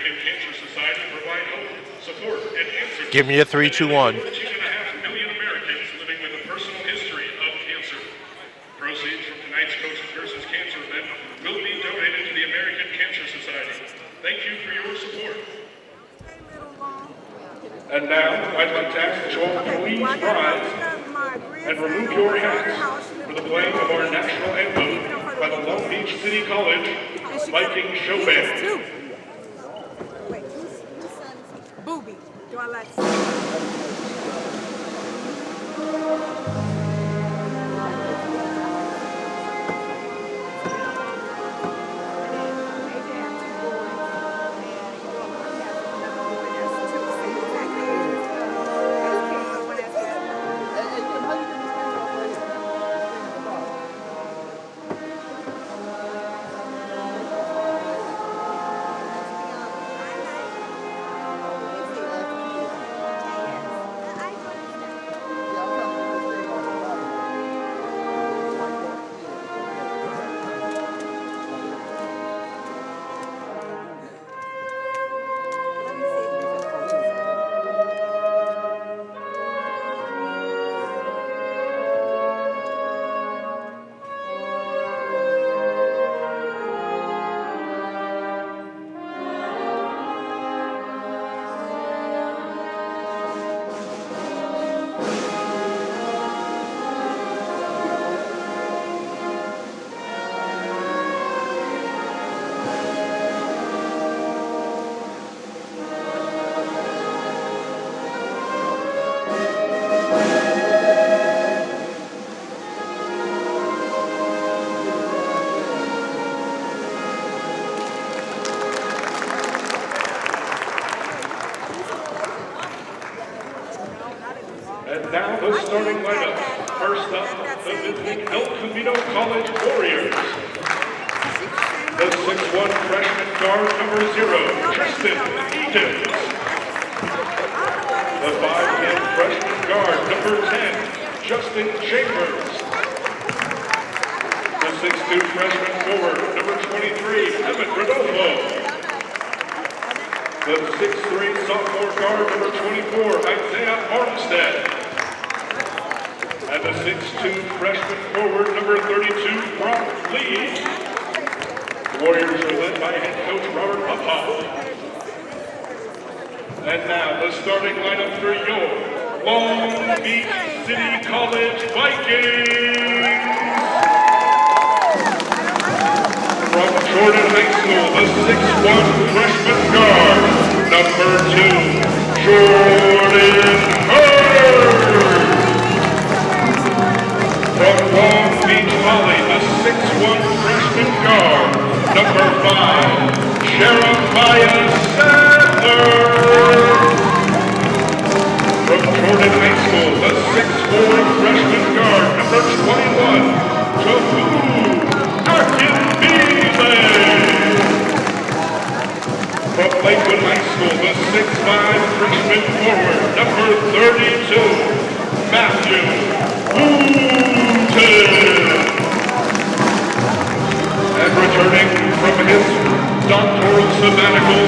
American Cancer Society provide hope, support, and answers. Give me a 3, 2, 1. 14.5 million Americans living with a personal history of cancer. Proceeds from tonight's Coaches versus Cancer event will be donated to the American Cancer Society. Thank you for your support. And now, I'd like to ask that you all please rise and remove your hats for the playing of our national anthem by the Long Beach City College Viking Show Band. Wait, whose son is he? Booby. Do I like to say? And now the starting lineup. First up, the visiting El Camino College Warriors. The 6'1" freshman guard number 0, Tristan Edens. The 5'10" freshman guard number 10, Justin Chambers. The 6'2" freshman forward number 23, Emmett Rodolfo. The 6'3" sophomore guard number 24, Isaiah Armstead. And the 6'2" freshman forward number 32, Brock Lee. The Warriors are led by head coach Robert Uphoff. And now the starting lineup for your Long Beach City College Vikings. From Jordan High School, the 6'1" freshman guard, number 2, Jordan Hurd. From Long Beach Poly, the 6'1" freshman guard, number 5, Jeremiah Sadler. From Jordan High School, the 6'4" freshman guard, number 21, Tohu From Lakewood High School, the 6'5" freshman forward, number 32, Matthew Wooten. And returning from his doctoral sabbatical,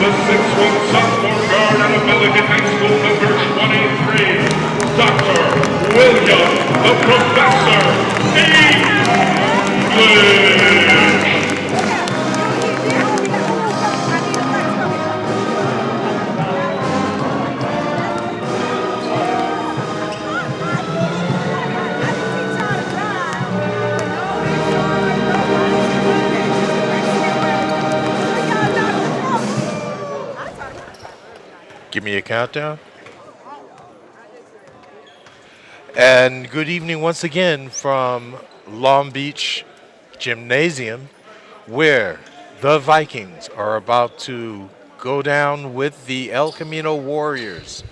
the 6'1" sophomore guard out of Milligan High School, number 23, Dr. William the Professor English. Give me a countdown. And good evening once again from Long Beach Gymnasium, where the Vikings are about to go down with the El Camino Warriors.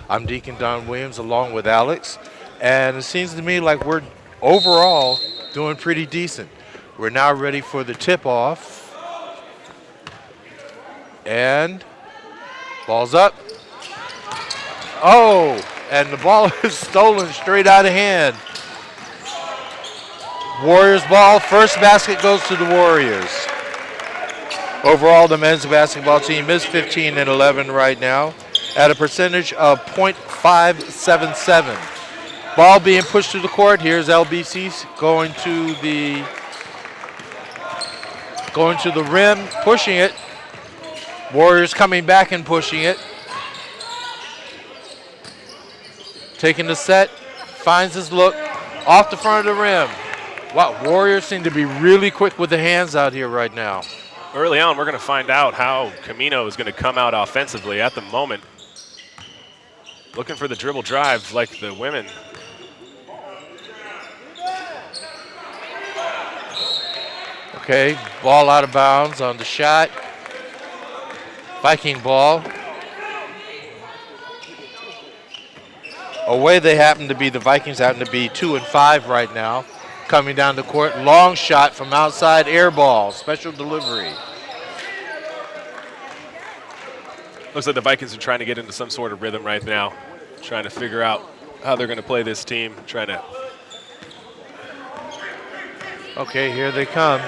I'm Deacon Don Williams along with Alex, and it seems to me like we're overall doing pretty decent. We're now ready for the tip-off. And ball's up. Oh, and the ball is stolen straight out of hand. Warriors ball. First basket goes to the Warriors. Overall, the men's basketball team is 15-11 right now at a percentage of .577. Ball being pushed to the court. Here's LBC going to the rim, pushing it. Warriors coming back and pushing it. Taking the set, finds his look, off the front of the rim. Wow, Warriors seem to be really quick with the hands out here right now. Early on, we're going to find out how Camino is going to come out offensively. At the moment, looking for the dribble drive like the women. Okay, ball out of bounds on the shot. Viking ball. Away they happen to be, the Vikings happen to be 2-5 right now. Coming down the court, long shot from outside, air ball, special delivery. Looks like the Vikings are trying to get into some sort of rhythm right now, trying to figure out how they're going to play this team, trying to. Okay, here they come.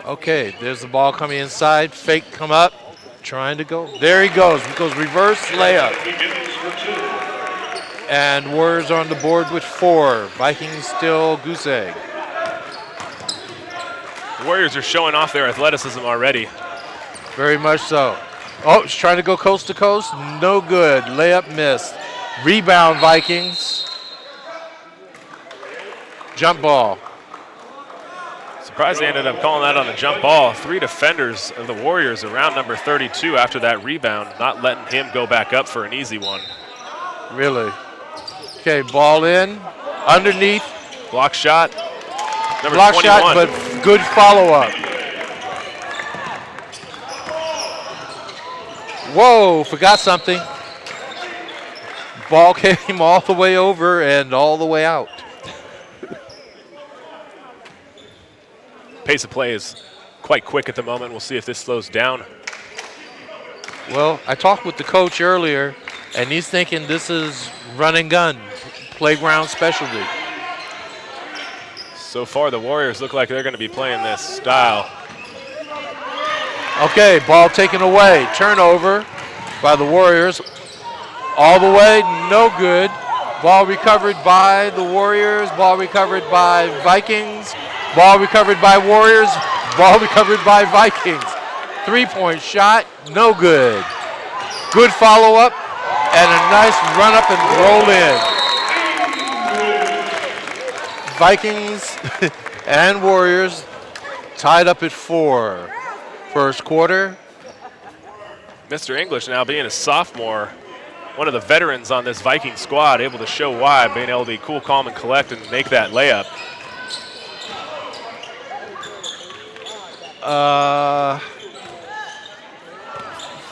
Okay, there's the ball coming inside, fake come up, trying to go. There he goes, reverse layup. And Warriors on the board with 4. Vikings still goose egg. The Warriors are showing off their athleticism already. Very much so. Oh, he's trying to go coast to coast. No good. Layup missed. Rebound, Vikings. Jump ball. Surprised they ended up calling that on a jump ball. 3 defenders of the Warriors around number 32 after that rebound, not letting him go back up for an easy one. Really? Okay, ball in. Underneath. Block shot. Number Block 21. shot, but good follow-up. Whoa, forgot something. Ball came all the way over and all the way out. Pace of play is quite quick at the moment. We'll see if this slows down. Well, I talked with the coach earlier, and he's thinking this is run and gun, playground specialty. So far, the Warriors look like they're going to be playing this style. Okay, ball taken away. Turnover by the Warriors. All the way, no good. Ball recovered by the Warriors. Ball recovered by Vikings. Ball recovered by Warriors. Ball recovered by Vikings. 3-point shot, no good. Good follow-up and a nice run-up and roll in. Vikings and Warriors tied up at 4. First quarter. Mr. English now being a sophomore, one of the veterans on this Viking squad, able to show why, being able to be cool, calm, and collect and make that layup.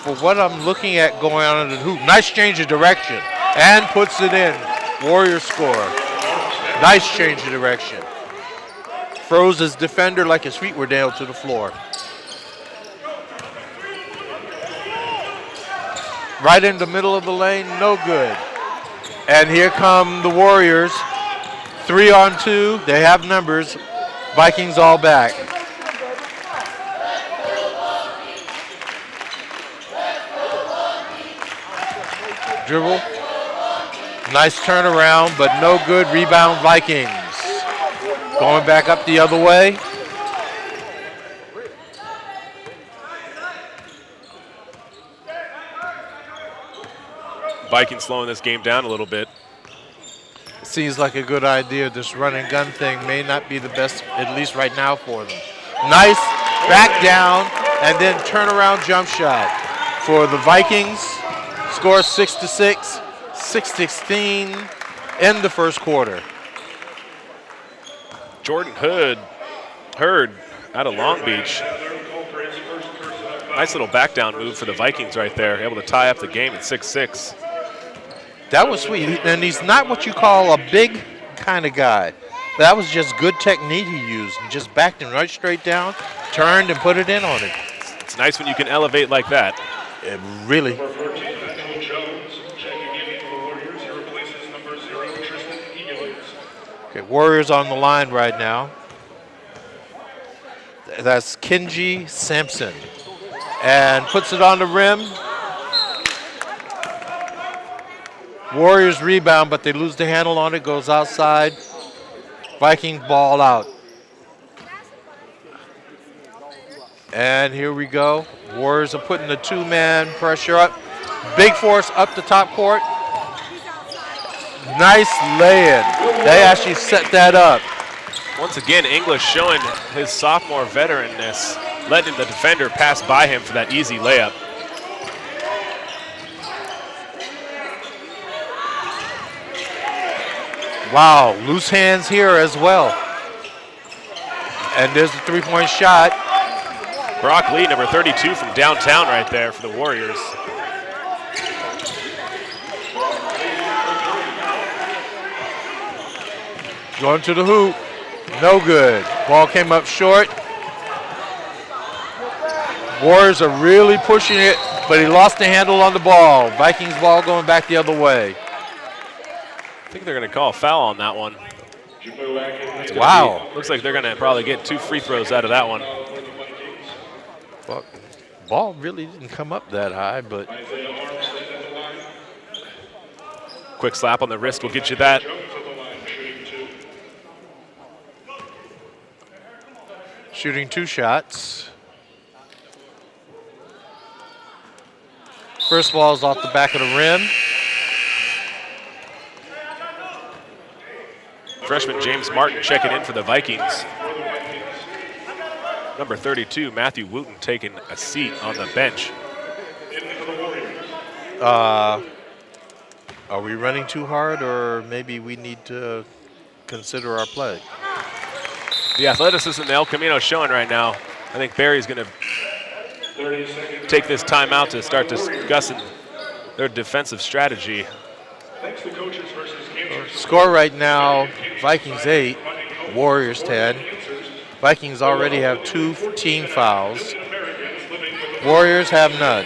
For what I'm looking at going on in the hoop, nice change of direction and puts it in. Warriors score. Nice change of direction. Froze his defender like his feet were nailed to the floor. Right in the middle of the lane, no good. And here come the Warriors. 3-on-2, they have numbers. Vikings all back. Dribble. Nice turnaround, but no good. Rebound, Vikings. Going back up the other way. Vikings slowing this game down a little bit. Seems like a good idea. This run and gun thing may not be the best, at least right now, for them. Nice back down and then turnaround jump shot for the Vikings. Score 6-6, 6-16 in the first quarter. Jordan Hurd out of Long Beach. Nice little back down move for the Vikings right there. Able to tie up the game at 6-6. That was sweet. And he's not what you call a big kind of guy. That was just good technique he used. He just backed him right straight down, turned and put it in on it. It's nice when you can elevate like that. It really. Okay, Warriors on the line right now. That's Kenji Sampson. And puts it on the rim. Warriors rebound, but they lose the handle on it, goes outside. Vikings ball out. And here we go. Warriors are putting the two-man pressure up. Big force up the top court. Nice lay-in. They actually set that up. Once again, English showing his sophomore veteranness, letting the defender pass by him for that easy layup. Wow, loose hands here as well. And there's the three-point shot. Brock Lee, number 32 from downtown right there for the Warriors. Going to the hoop. No good. Ball came up short. Warriors are really pushing it, but he lost the handle on the ball. Vikings ball going back the other way. I think they're going to call a foul on that one. Wow. Looks like they're going to probably get 2 free throws out of that one. Well, ball really didn't come up that high, but Quick slap on the wrist will get you that. shooting 2 shots. First ball is off the back of the rim. Freshman James Martin checking in for the Vikings. Number 32, Matthew Wooten, taking a seat on the bench. Are we running too hard, or maybe we need to consider our play? The athleticism El Camino showing right now. I think Barry's going to take this timeout to start discussing their defensive strategy. Score right now, Vikings 8, Warriors 10. Vikings already have 2 team fouls. Warriors have none.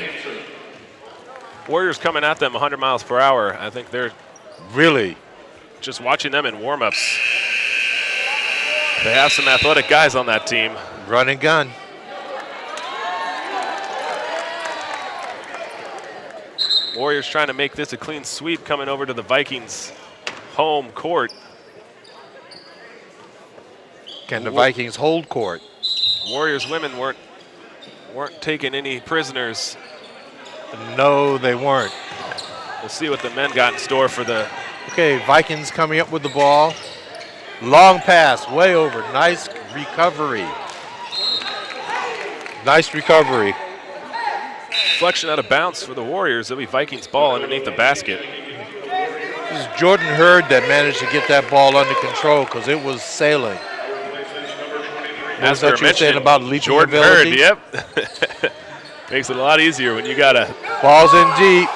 Warriors coming at them 100 miles per hour. I think they're Really? just watching them in warm-ups. They have some athletic guys on that team. Run and gun. Warriors trying to make this a clean sweep coming over to the Vikings' home court. Can the Vikings hold court? Warriors women weren't taking any prisoners. No, they weren't. We'll see what the men got in store for the. Okay, Vikings coming up with the ball. Long pass, way over. Nice recovery. Nice recovery. Deflection out of bounds for the Warriors. It'll be Vikings ball underneath the basket. This is Jordan Hurd that managed to get that ball under control because it was sailing. As that you were saying about leaping Jordan Hurd, ability? yep. Makes it a lot easier when you got a. Ball's in deep,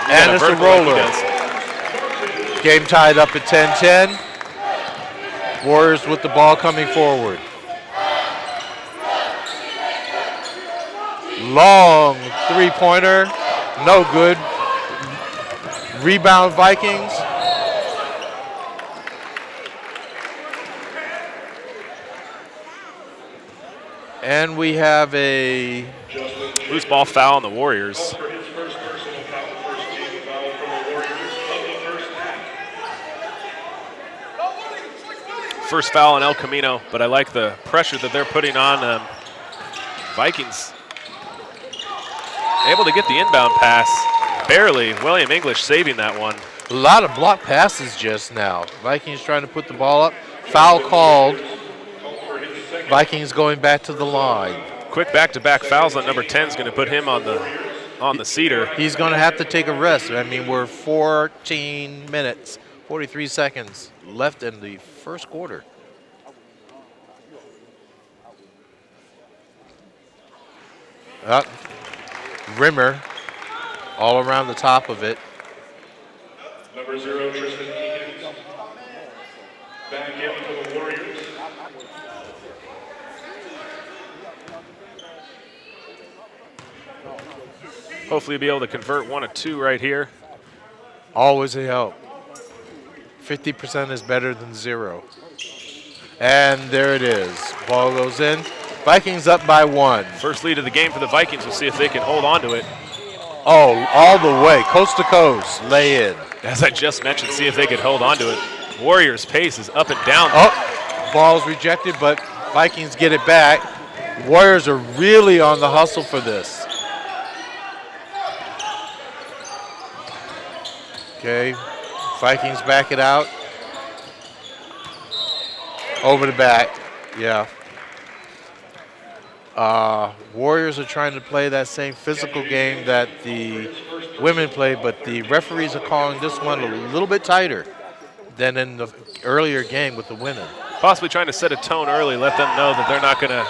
and it's a vertical like he roller. does. Game tied up at 10-10. Warriors with the ball coming forward. Long three-pointer, no good. Rebound Vikings. And we have a Loose ball foul on the Warriors. First foul on El Camino, but I like the pressure that they're putting on Vikings. Able to get the inbound pass. Barely. William English saving that one. a lot of block passes just now. Vikings trying to put the ball up. Foul called. Vikings going back to the line. Quick back-to-back fouls on number 10 is going to put him on the cedar. He's going to have to take a rest. I mean, we're 14 minutes, 43 seconds left in the first quarter. Rimmer all around the top of it. Number 0, Tristan Eakins. Back in for the Warriors. Hopefully be able to convert 1 of 2 right here. Always a help. 50% is better than 0. And there it is. Ball goes in. Vikings up by 1. First lead of the game for the Vikings. We'll see if they can hold on to it. Oh, all the way, coast to coast, lay in. As I just mentioned, see if they could hold on to it. Warriors' pace is up and down. Oh, ball's rejected, but Vikings get it back. Warriors are really on the hustle for this. Okay, Vikings back it out. Over the back, yeah. Warriors are trying to play that same physical game that the women play, but the referees are calling this one a little bit tighter than in the earlier game with the women. Possibly trying to set a tone early, let them know that they're not going to.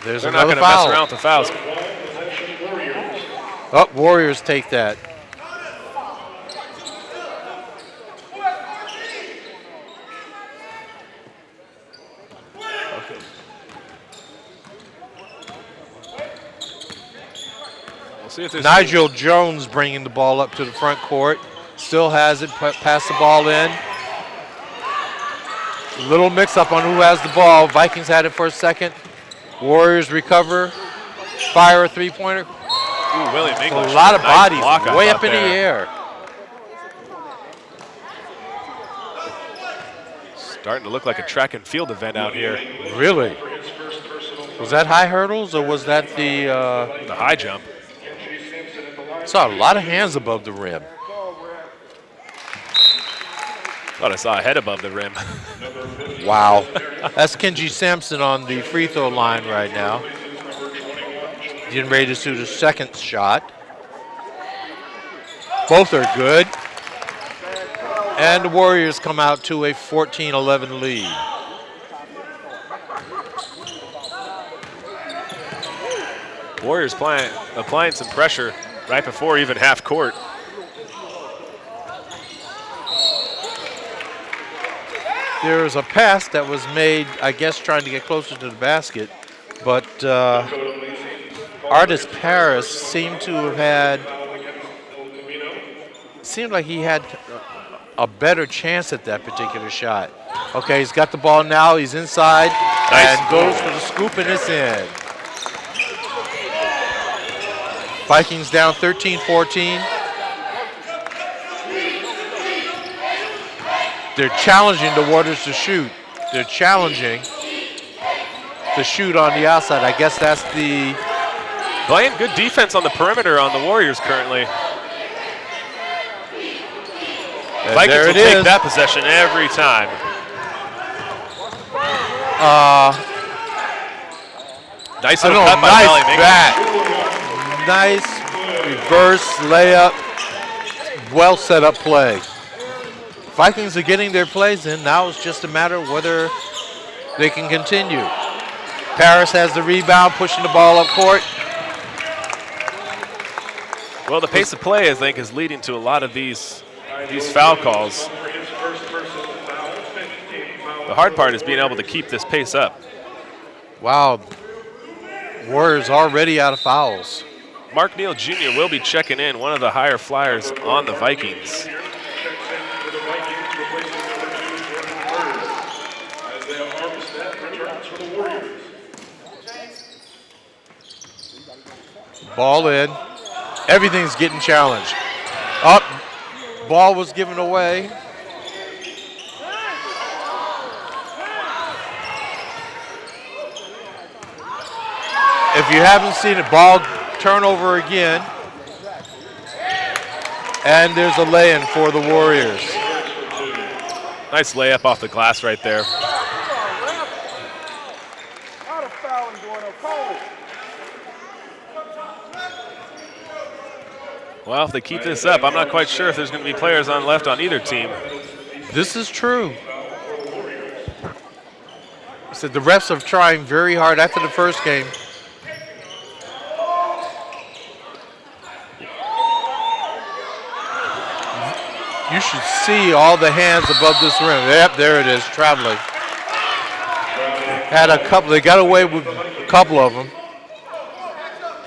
They're not going to mess around with the fouls. Oh, Warriors take that. See if Nigel Jones bringing the ball up to the front court. Still has it, pass the ball in. Little mix-up on who has the ball. Vikings had it for a second. Warriors recover. Fire a three-pointer. Ooh, William English. A lot of nice bodies way up in the air. Starting to look like a track and field event out here. Really? Was that high hurdles or was that the high jump? Saw a lot of hands above the rim. Thought I saw a head above the rim. Wow. That's Kenji Sampson on the free throw line right now. Getting ready to shoot a second shot. Both are good. And the Warriors come out to a 14-11 lead. Warriors applying some pressure right before even half court. There's a pass that was made, I guess, trying to get closer to the basket, but Artis Paris seemed like he had a better chance at that particular shot. Okay, he's got the ball now, he's inside, nice. And goes for the scoop and it's in. Vikings down 13-14. They're challenging the Warriors to shoot. They're challenging to shoot on the outside. I guess that's the... Playing good defense on the perimeter on the Warriors currently. And Vikings there will it take is. that possession every time. Nice little cut by nice William English. back. Nice reverse layup. Well set up play. Vikings are getting their plays in. Now it's just a matter of whether they can continue. Paris has the rebound, pushing the ball up court. Well, the pace of play, I think, is leading to a lot of these foul calls. The hard part is being able to keep this pace up. Wow. Warriors already out of fouls. Mark Neal Jr. will be checking in, one of the higher flyers on the Vikings. Ball in. Everything's getting challenged. Up. Ball was given away. If you haven't seen it, ball turnover again. And there's a lay-in for the Warriors. Nice layup off the glass right there. Well, if they keep this up, I'm not quite sure if there's going to be players on left on either team. This is true. So the refs are trying very hard after the first game. You should see all the hands above this rim. Yep, there it is, traveling. Had a couple, they got away with a couple of them.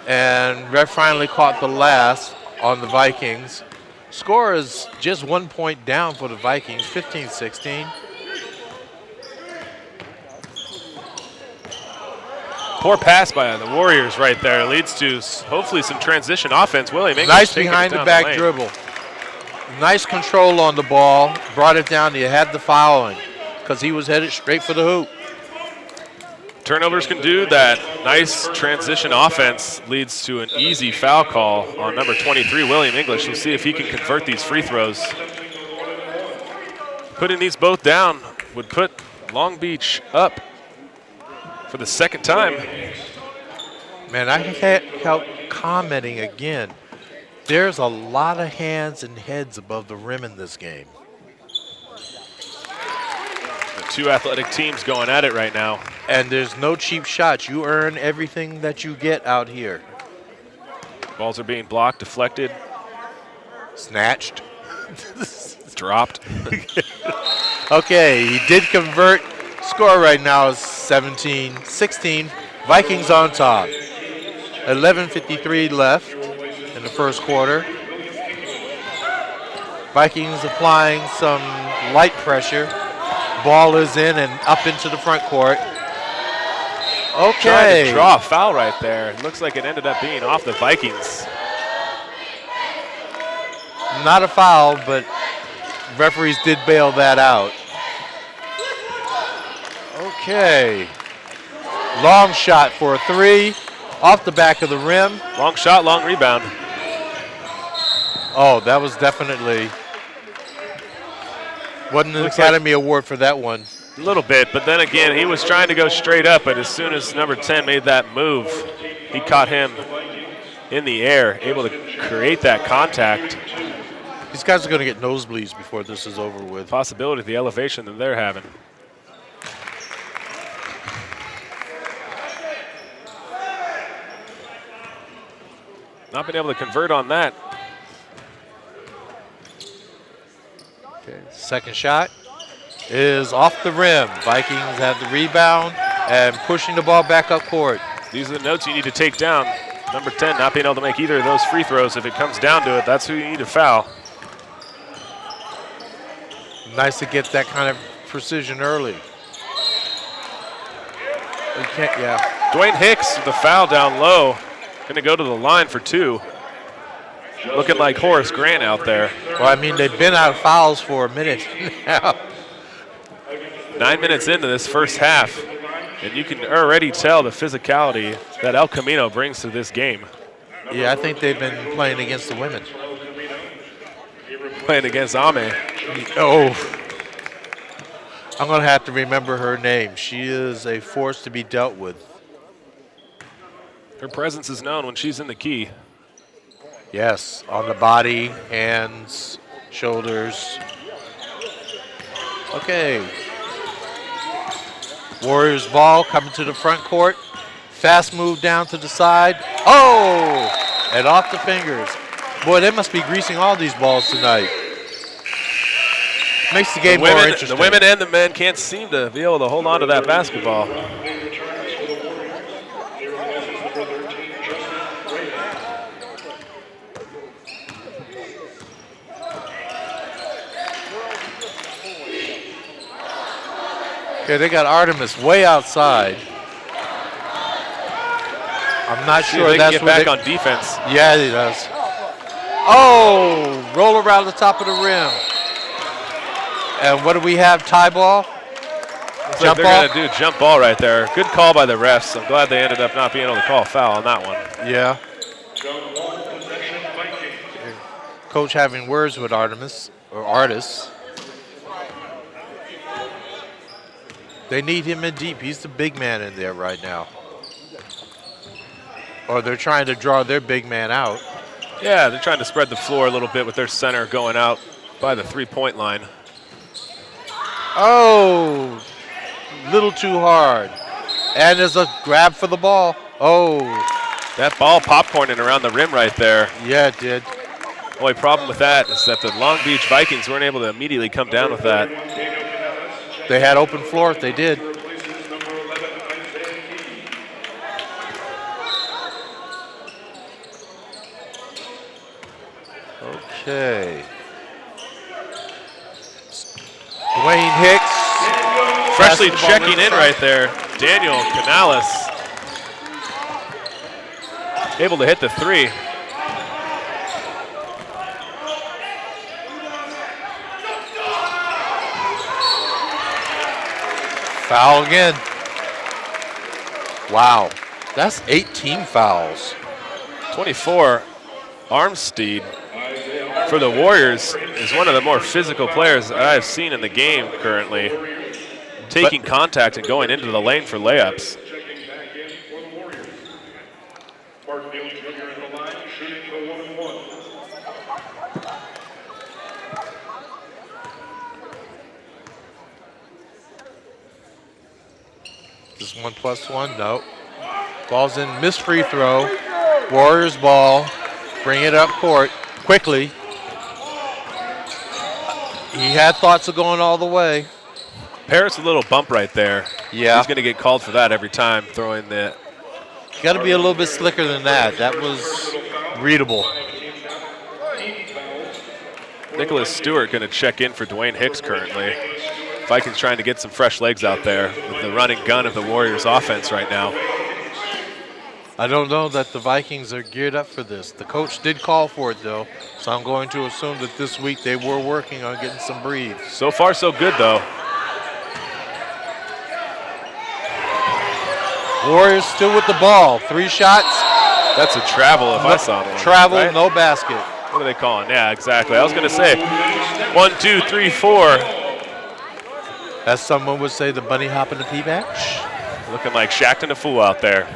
And ref finally caught the last on the Vikings. Score is just 1 point down for the Vikings, 15-16. Poor pass by the Warriors right there leads to hopefully some transition offense. William English Nice taking it behind the down back lane. dribble. Nice control on the ball. Brought it down. He had the fouling because he was headed straight for the hoop. Turnovers can do that. Nice transition offense leads to an easy foul call on number 23, William English. We'll see if he can convert these free throws. Putting these both down would put Long Beach up for the second time. Man, I can't help commenting again. There's a lot of hands and heads above the rim in this game. The two athletic teams going at it right now. And there's no cheap shots. You earn everything that you get out here. Balls are being blocked, deflected, Snatched. dropped. Okay, he did convert. Score right now is 17-16. Vikings on top. 11:53 left in the first quarter. Vikings applying some light pressure. Ball is in and up into the front court. Trying Okay. to draw a foul right there. It looks like it ended up being off the Vikings. Not a foul, but referees did bail that out. Okay. Long shot for a three. Off the back of the rim. Long shot, long rebound. Oh, that was definitely. Wasn't an Looks Academy Award for that one. A little bit, but then again, he was trying to go straight up, but as soon as number 10 made that move, he caught him in the air, able to create that contact. These guys are going to get nosebleeds before this is over with. Possibility of the elevation that they're having. Not been able to convert on that. Okay. Second shot is off the rim. Vikings have the rebound and pushing the ball back up court. These are the notes you need to take down. Number 10 not being able to make either of those free throws. If it comes down to it, that's who you need to foul. Nice to get that kind of precision early. You can't, yeah. Dwayne Hicks with the foul down low. Going to go to the line for two. Looking like Horace Grant out there. Well, I mean, they've been out of fouls for a minute now. 9 minutes into this first half, and you can already tell the physicality that El Camino brings to this game. Yeah, I think they've been playing against the women. Playing against Ame. Oh, I'm going to have to remember her name. She is a force to be dealt with. Her presence is known when she's in the key. Yes, on the body, hands, shoulders. Okay. Warriors ball coming to the front court. Fast move down to the side. Oh! And off the fingers. Boy, they must be greasing all these balls tonight. Makes the game more interesting. The women and the men can't seem to be able to hold on to that basketball. Okay, they got Artemis way outside. I'm not See sure if they that's can what get back on defense. Yeah, he does. Oh, roll around the top of the rim. And what do we have? Tie ball? Looks like Jump they're ball? going to do jump ball right there. Good call by the refs. I'm glad they ended up not being able to call a foul on that one. Yeah. Coach having words with Artemis, or Artis. They need him in deep. He's the big man in there right now. Or they're trying to draw their big man out. Yeah, they're trying to spread the floor a little bit with their center going out by the three-point line. Oh, little too hard. And there's a grab for the ball. Oh. That ball popcorning around the rim right there. Yeah, it did. Only problem with that is that the Long Beach Vikings weren't able to immediately come down with that. They had open floor if they did. Okay. Dwayne Hicks. Freshly passing the ball checking in inside. right there. Daniel Canales able to hit the three. Foul again. Wow. That's 18 fouls. 24. Armstead for the Warriors is one of the more physical players that I've seen in the game currently. Taking contact and going into the lane for layups. Checking back in for the Warriors. Mark Neal Jr. in the line, shooting the 1-and-1. This 1+1, no. Ball's in, missed free throw. Warriors ball. Bring it up court quickly. He had thoughts of going all the way. Paris a little bump right there. Yeah. He's going to get called for that every time throwing the. Got to be a little bit slicker than that. That was readable. Nicholas Stewart going to check in for Dwayne Hicks currently. Vikings trying to get some fresh legs out there with the running gun of the Warriors offense right now. I don't know that the Vikings are geared up for this. The coach did call for it, though, so I'm going to assume that this week they were working on getting some breathe. So far, so good, though. Warriors still with the ball. 3 shots. That's a travel if I saw one. Travel, right? no basket. What are they calling? Yeah, exactly. I was going to say 1, 2, 3, 4. As someone would say, the bunny hop in the pee bag. Looking like Shaqtin' a fool out there.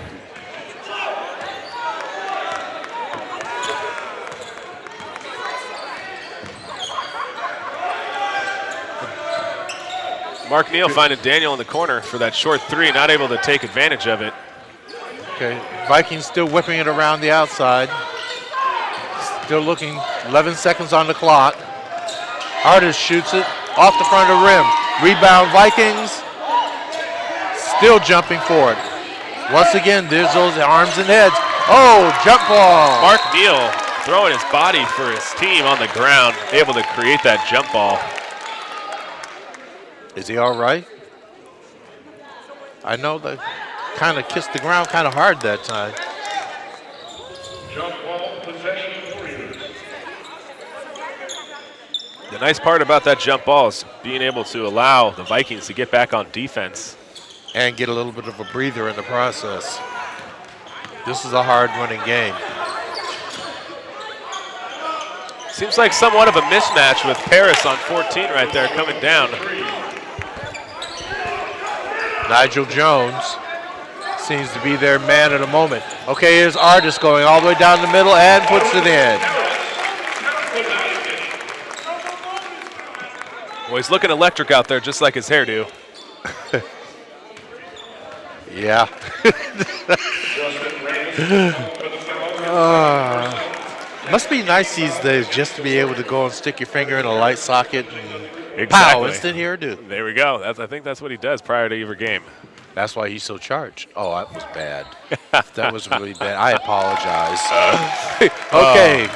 Mark Neal finding Daniel in the corner for that short three, not able to take advantage of it. Okay, Vikings still whipping it around the outside. Still looking, 11 seconds on the clock. Artist shoots it off the front of the rim. Rebound Vikings. Still jumping forward. Once again, there's those arms and heads. Oh, jump ball. Mark Neal throwing his body for his team on the ground, able to create that jump ball. Is he all right? I know that kind of kissed the ground kind of hard that time. Jump ball, possession Warriors. The nice part about that jump ball is being able to allow the Vikings to get back on defense. And get a little bit of a breather in the process. This is a hard-running game. Seems like somewhat of a mismatch with Paris on 14 right there coming down. Nigel Jones seems to be their man of the moment. Okay, here's Artist going all the way down the middle and puts it in. Well, he's looking electric out there, just like his hairdo. Yeah. Must be nice these days just to be able to go and stick your finger in a light socket and pow, instant hairdo. There we go. I think that's what he does prior to every game. That's why he's so charged. Oh, that was bad. That was really bad. I apologize. Okay.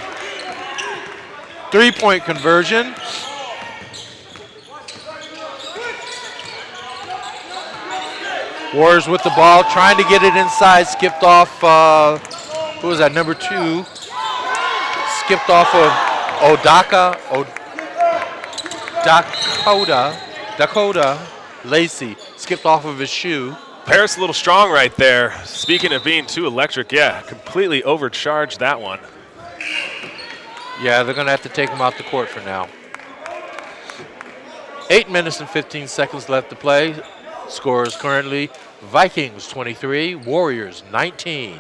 3-point conversion. Warriors with the ball, trying to get it inside. Skipped off, who was that, number 2? Skipped off of Dakota Lacey. Skipped off of his shoe. Paris a little strong right there. Speaking of being too electric, yeah, completely overcharged that one. Yeah, they're going to have to take him off the court for now. 8 minutes and 15 seconds left to play. Score is currently Vikings 23, Warriors 19.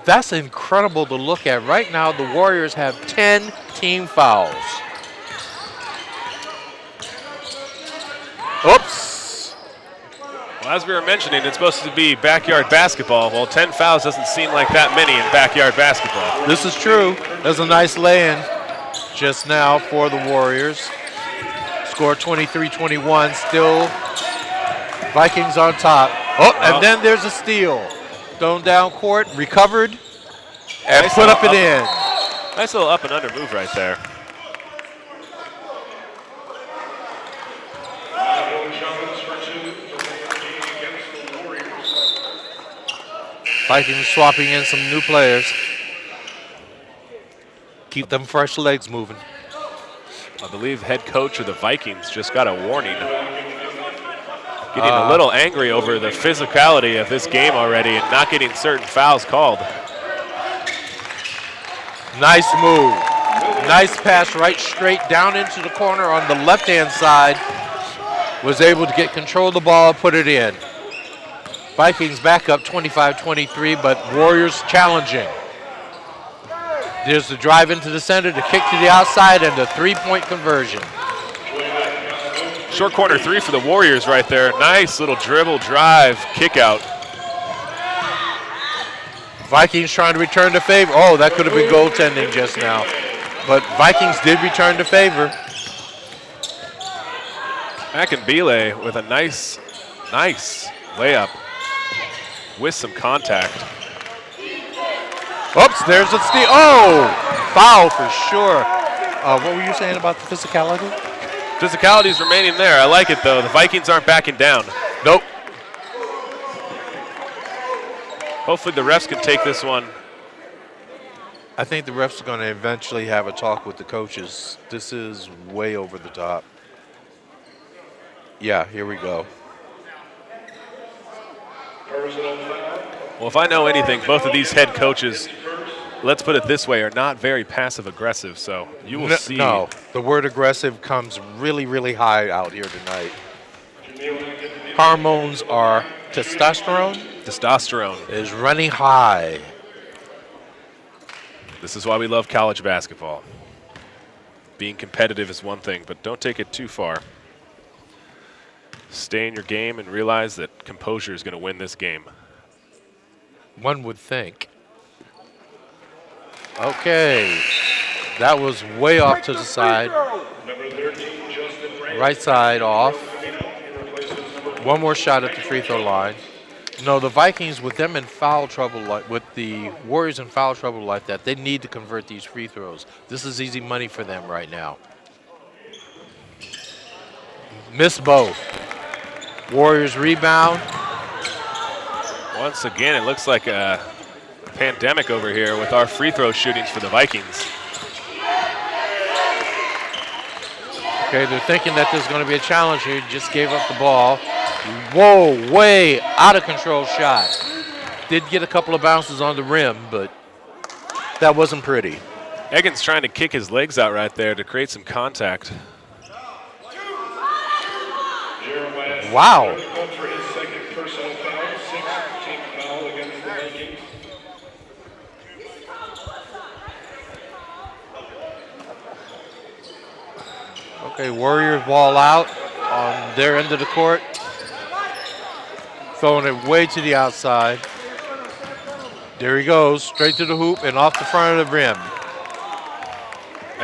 That's incredible to look at. Right now, the Warriors have 10 team fouls. Oops. Well, as we were mentioning, it's supposed to be backyard basketball. Well, 10 fouls doesn't seem like that many in backyard basketball. This is true. There's a nice lay-in just now for the Warriors. Score 23-21, still Vikings on top. Oh, and then there's a steal. Thrown down court, recovered, and nice put up and in. Nice little up and under move right there. Collins for 2 against the Warriors. Vikings swapping in some new players. Keep them fresh legs moving. I believe head coach of the Vikings just got a warning. Getting a little angry over the physicality of this game already and not getting certain fouls called. Nice move. Nice pass right straight down into the corner on the left-hand side. Was able to get control of the ball, put it in. Vikings back up 25-23, but Warriors challenging. There's the drive into the center, the kick to the outside, and the three-point conversion. Short corner 3 for the Warriors right there. Nice little dribble, drive, kick out. Vikings trying to return the favor. Oh, that could have been goaltending just now. But Vikings did return the favor. Akinbile with a nice layup with some contact. Oops, there's a steal. Oh, foul for sure. What were you saying about the physicality? Physicality is remaining there. I like it, though. The Vikings aren't backing down. Nope. Hopefully the refs can take this one. I think the refs are going to eventually have a talk with the coaches. This is way over the top. Yeah, here we go. Well, if I know anything, both of these head coaches, let's put it this way, are not very passive-aggressive, so you will see. No, the word aggressive comes really, really high out here tonight. Hormones are testosterone. Testosterone Is running high. This is why we love college basketball. Being competitive is one thing, but don't take it too far. Stay in your game and realize that composure is going to win this game. One would think. Okay. That was way off to the side. Right side off. One more shot at the free throw line. No, the Vikings, with them in foul trouble, with the Warriors in foul trouble like that, they need to convert these free throws. This is easy money for them right now. Miss both. Warriors rebound. Once again, it looks like a pandemic over here with our free throw shootings for the Vikings. Okay, they're thinking that there's going to be a challenge here. Just gave up the ball. Whoa, way out of control shot. Did get a couple of bounces on the rim, but that wasn't pretty. Egan's trying to kick his legs out right there to create some contact. Wow. Okay, Warriors ball out on their end of the court. Throwing it way to the outside. There he goes, straight to the hoop and off the front of the rim.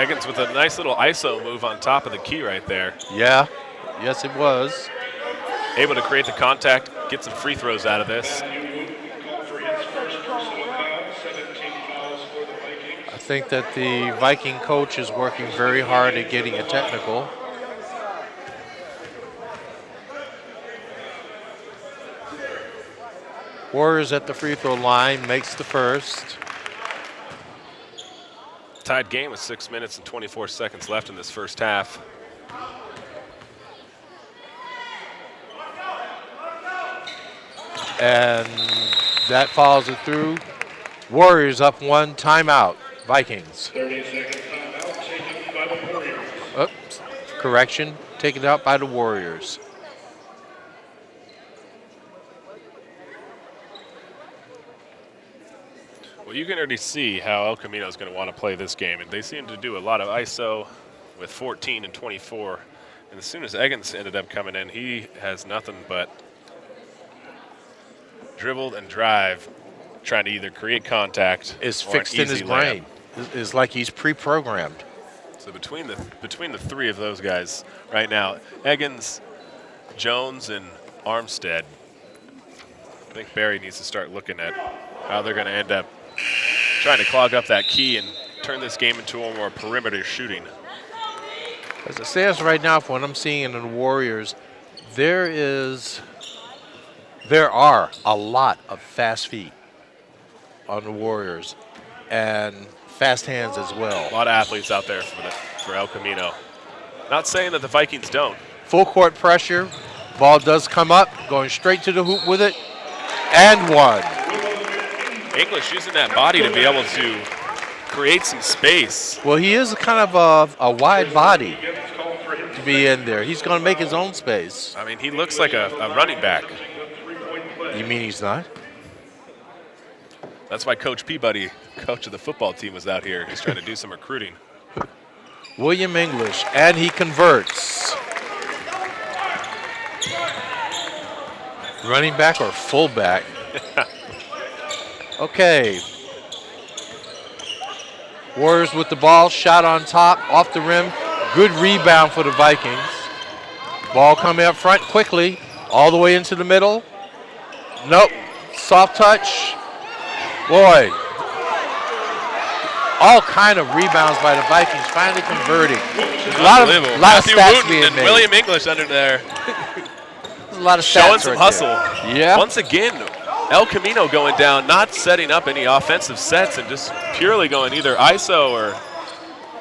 Egan's with a nice little ISO move on top of the key right there. Yeah, yes it was. Able to create the contact, get some free throws out of this. I think that the Viking coach is working very hard at getting a technical. Warriors at the free throw line, makes the first. Tied game with 6 minutes and 24 seconds left in this first half. And that follows it through. Warriors up one, timeout, Vikings. 30-second timeout taken by the Warriors. Oops, correction, taken out by the Warriors. Well, you can already see how El Camino is going to want to play this game, and they seem to do a lot of ISO with 14 and 24. And as soon as Eggins ended up coming in, he has nothing but dribbled and drive, trying to either create contact Is or fixed an in his easy brain. layup. It's like he's pre-programmed. So between the three of those guys right now, Eggins, Jones, and Armstead, I think Barry needs to start looking at how they're going to end up trying to clog up that key and turn this game into a more perimeter shooting. As it stands right now, from what I'm seeing in the Warriors, There are a lot of fast feet on the Warriors and fast hands as A well. lot of athletes out there for El Camino. Not saying that the Vikings don't. Full court pressure. Ball does come up, going straight to the hoop with it, and one. English using that body to be able to create some space. Well, he is kind of a wide body to be in there. He's going to make his own space. I mean, he looks like a running back. You mean he's not? That's why Coach Peabody, coach of the football team, was out here. He's trying to do some recruiting. William English, and he converts. Running back or fullback? Okay. Warriors with the ball, shot on top, off the rim. Good rebound for the Vikings. Ball coming up front quickly, all the way into the middle. Nope, soft touch. Boy, all kind of rebounds by the Vikings, finally converting. There's a lot of Matthew stats Wooten being and made. William English under there. There's a lot of stats Showing some right hustle. there. Yeah. Once again, El Camino going down, not setting up any offensive sets and just purely going either ISO or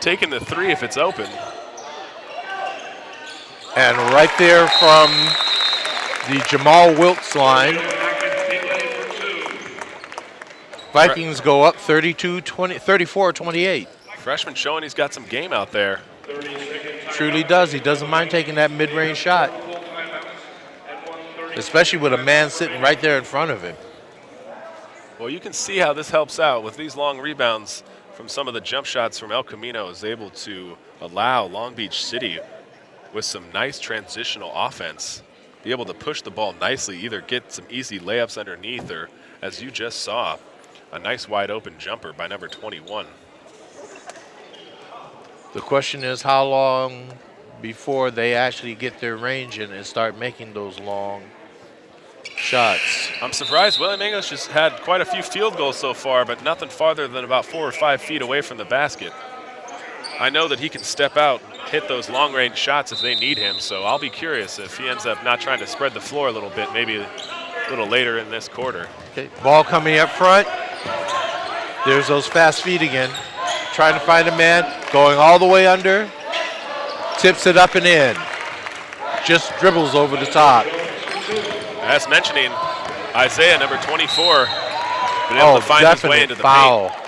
taking the three if it's open. And right there from the Jamal Wilkes line, Vikings go up 34-28. Freshman showing he's got some game out there. Truly does. He doesn't mind taking that mid-range shot, especially with a man sitting right there in front of him. Well, you can see how this helps out with these long rebounds from some of the jump shots from El Camino is able to allow Long Beach City with some nice transitional offense be able to push the ball nicely, either get some easy layups underneath or, as you just saw, a nice wide open jumper by number 21. The question is how long before they actually get their range in and start making those long shots. I'm surprised William English has had quite a few field goals so far, but nothing farther than about 4 or 5 feet away from the basket. I know that he can step out, hit those long-range shots if they need him, so I'll be curious if he ends up not trying to spread the floor a little bit, maybe a little later in this quarter. Okay, ball coming up front. There's those fast feet again. Trying to find a man, going all the way under, tips it up and in. Just dribbles over the top. As mentioning, Isaiah, number 24, been able to find his way into the foul. paint.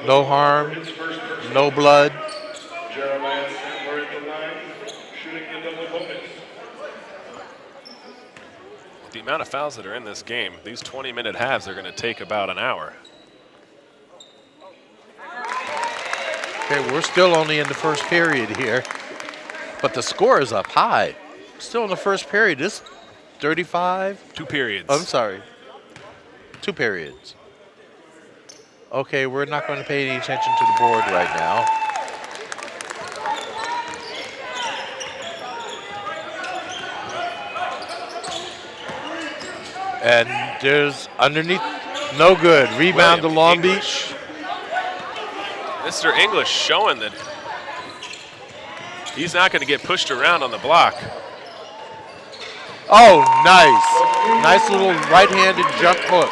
No harm, no blood. The amount of fouls that are in this game, these 20-minute halves are going to take about an hour. Okay, we're still only in the first period here, but the score is up high. Still in the first period. This 35. 2 periods. I'm sorry. 2 periods. Okay, we're not going to pay any attention to the board right now. And there's underneath, no good. Rebound to Long Beach. Mr. English showing that he's not going to get pushed around on the block. Oh, nice. Nice little right-handed jump hook.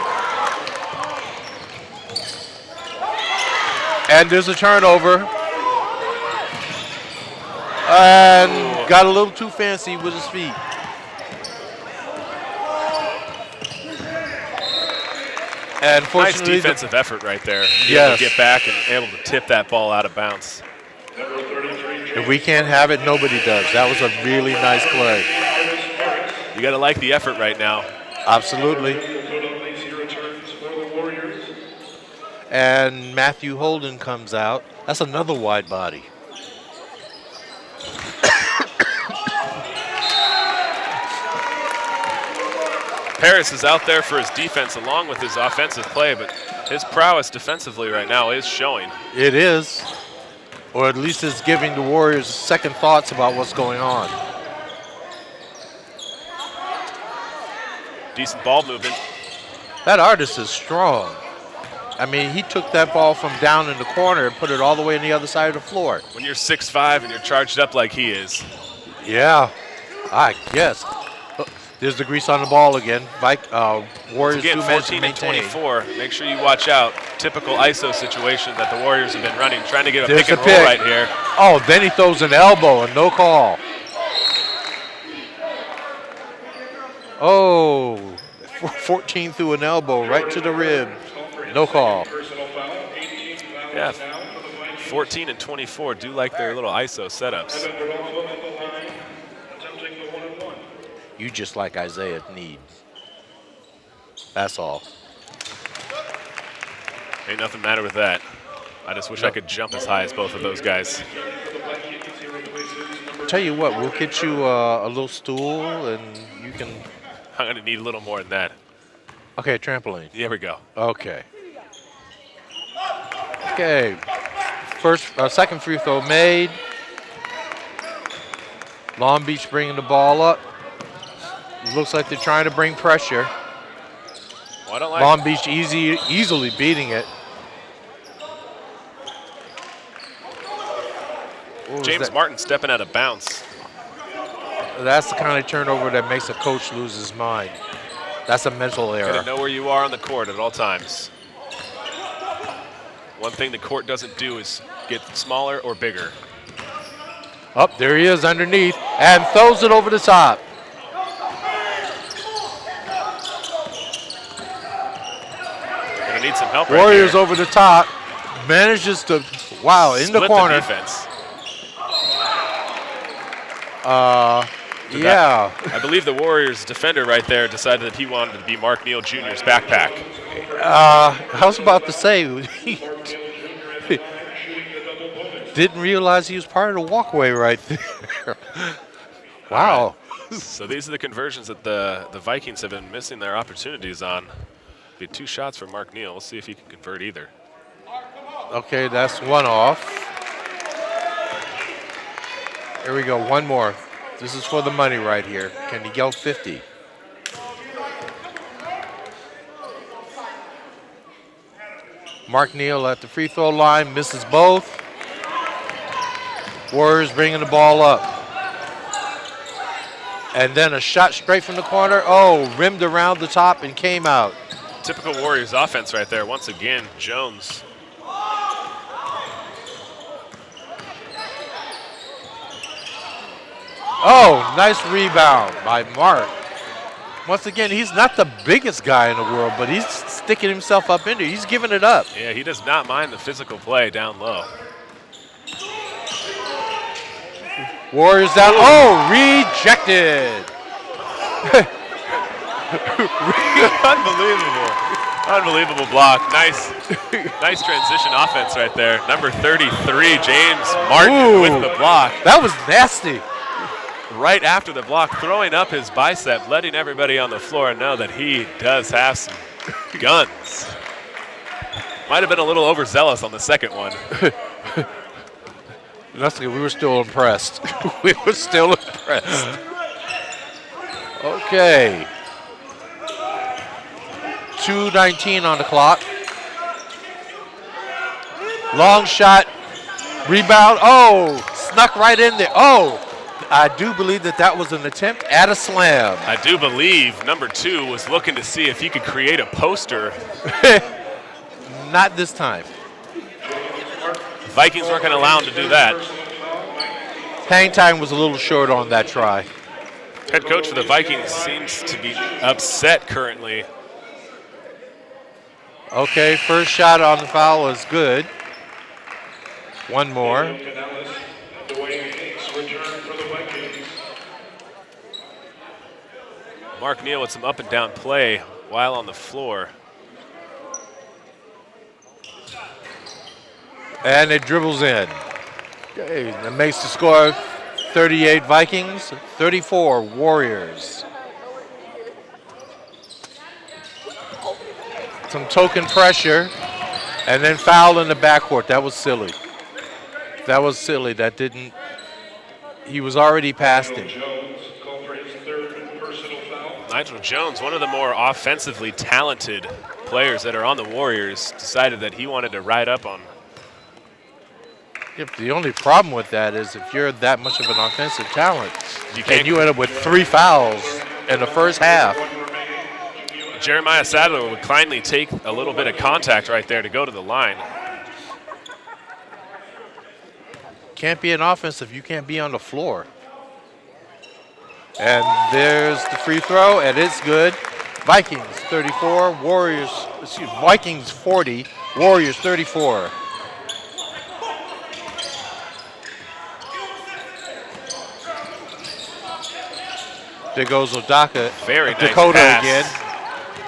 And there's a turnover. And got a little too fancy with his feet. And Nice defensive effort right there. Able to get back and able to tip that ball out of bounds. If we can't have it, nobody does. That was a really nice play. You got to like the effort right now. Absolutely. And Matthew Holden comes out. That's another wide body. Paris is out there for his defense along with his offensive play, but his prowess defensively right now is showing. It is. Or at least it's giving the Warriors second thoughts about what's going on. Decent ball movement. That artist is strong. I mean, he took that ball from down in the corner and put it all the way on the other side of the floor. When you're 6'5" and you're charged up like he is. Yeah, I guess. There's the grease on the ball again. Warriors Again, 14 and 24. Make sure you watch out. Typical ISO situation that the Warriors have been running, trying to get a There's pick and the roll pick. right here. Oh, then he throws an elbow and no call. Oh, 14 threw an elbow right to the rib. No call. Yeah, 14 and 24 do like their little ISO setups. You just like Isaiah needs. That's all. Ain't nothing matter with that. I just wish I could jump as high as both of those guys. Tell you what, we'll get you a little stool and you can. I'm going to need a little more than that. Okay, trampoline. Here we go. Okay. Okay. Second free throw made. Long Beach bringing the ball up. Looks like they're trying to bring pressure. Well, I don't like Long Beach easily beating it. James Martin stepping out of bounds. That's the kind of turnover that makes a coach lose his mind. That's a mental error. Gotta know where you are on the court at all times. One thing the court doesn't do is get smaller or bigger. Up there he is underneath and throws it over the top. Gonna need some help. Warriors right over the top, manages to in Split the corner. defense. Yeah. I believe the Warriors defender right there decided that he wanted to be Mark Neal Jr.'s backpack. I was about to say, didn't realize he was part of the walkway right there. Wow. So these are the conversions that the Vikings have been missing their opportunities on. Be 2 shots for Mark Neal. We'll see if he can convert either. Okay, that's one off. Here we go, one more. This is for the money right here. Can he go 50? Mark Neal at the free throw line, misses both. Warriors bringing the ball up. And then a shot straight from the corner. Oh, rimmed around the top and came out. Typical Warriors offense right there. Once again, Jones. Oh, nice rebound by Mark. Once again, he's not the biggest guy in the world, but he's sticking himself up in there. He's giving it up. Yeah, he does not mind the physical play down low. Warriors down. Oh, rejected. Unbelievable block. Nice transition offense right there. Number 33, James Martin with the block. That was nasty. Right after the block, throwing up his bicep, letting everybody on the floor know that he does have some guns. Might have been a little overzealous on the second one. That's good. We were still impressed. We were still impressed. Okay. 2:19 on the clock. Long shot. Rebound. Oh, snuck right in there. Oh, I do believe that was an attempt at a slam. I do believe number 2 was looking to see if he could create a poster. Not this time. Vikings weren't going to allow him to do that. Hang time was a little short on that try. Head coach for the Vikings seems to be upset currently. Okay, first shot on the foul is good. One more. Mark Neal with some up and down play while on the floor. And it dribbles in. Okay, that makes the score 38 Vikings, 34 Warriors. Some token pressure, and then foul in the backcourt. That was silly. That didn't. He was already past him. Nigel Jones, one of the more offensively talented players that are on the Warriors, decided that he wanted to ride up on. Yep, the only problem with that is if you're that much of an offensive talent can't- you end up with 3 fouls in the first half. Jeremiah Sadler would kindly take a little bit of contact right there to go to the line. Can't be an offense if you can't be on the floor. And there's the free throw, and it's good. Vikings 34, Vikings 40, Warriors 34. There goes Odaka. Very nice Dakota pass. again.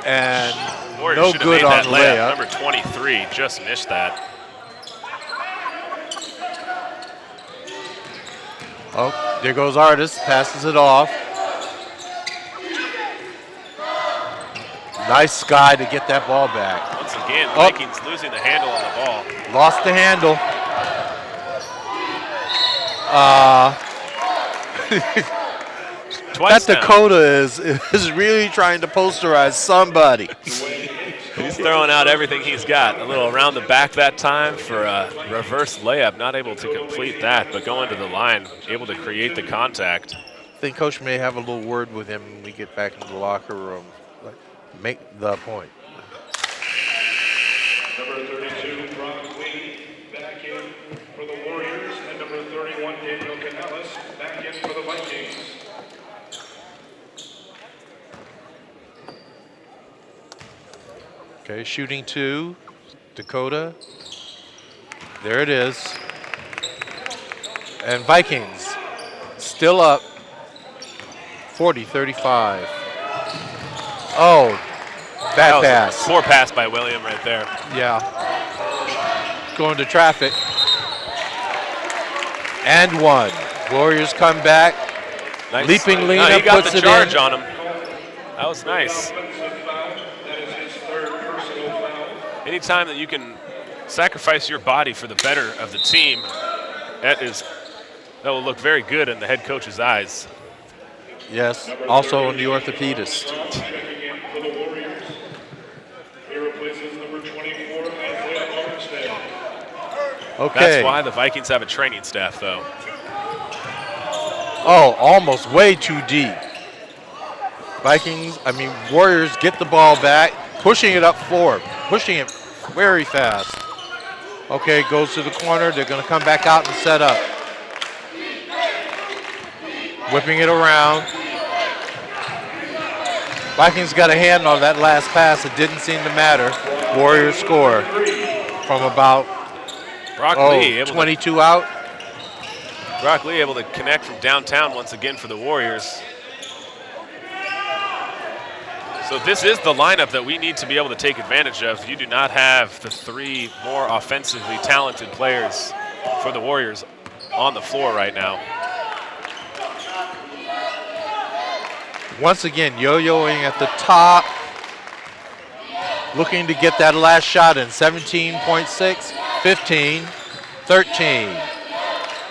And Warriors no should have good made on that layup. layup. Number 23 just missed that. Oh, there goes Artis, passes it off. Nice guy to get that ball back. Once again, Vikings losing the handle on the ball. Lost the handle. Twice That now. Dakota is really trying to posterize somebody. He's throwing out everything he's got. A little around the back that time for a reverse layup. Not able to complete that, but going to the line, able to create the contact. I think Coach may have a little word with him when we get back into the locker room. Make the point. Number 32, Brock Lee, back in for the Warriors, and number 31, Daniel Canales, back in for the Vikings. Okay, shooting 2, Dakota. There it is. And Vikings still up 40-35. Oh, bad pass. Poor pass by William right there. Yeah. Going to traffic. And 1. Warriors come back. Nice. Leaping Lena he got puts the it charge in. on him. That was nice. That is his 3rd personal foul. Anytime that you can sacrifice your body for the better of the team, that will look very good in the head coach's eyes. Yes, also in the orthopedist. Checking in for the Warriors. He replaces number 24, Isaiah Armstead. Okay. That's why the Vikings have a training staff, though. Oh, almost way too deep. Warriors get the ball back, pushing it up floor, pushing it very fast. Okay, goes to the corner. They're going to come back out and set up. Whipping it around. Vikings got a hand on that last pass. It didn't seem to matter. Warriors score from about Brock Lee able 22 out. Brock Lee able to connect from downtown once again for the Warriors. So this is the lineup that we need to be able to take advantage of. You do not have the 3 more offensively talented players for the Warriors on the floor right now. Once again, yo-yoing at the top. Looking to get that last shot in. 17.6, 15, 13.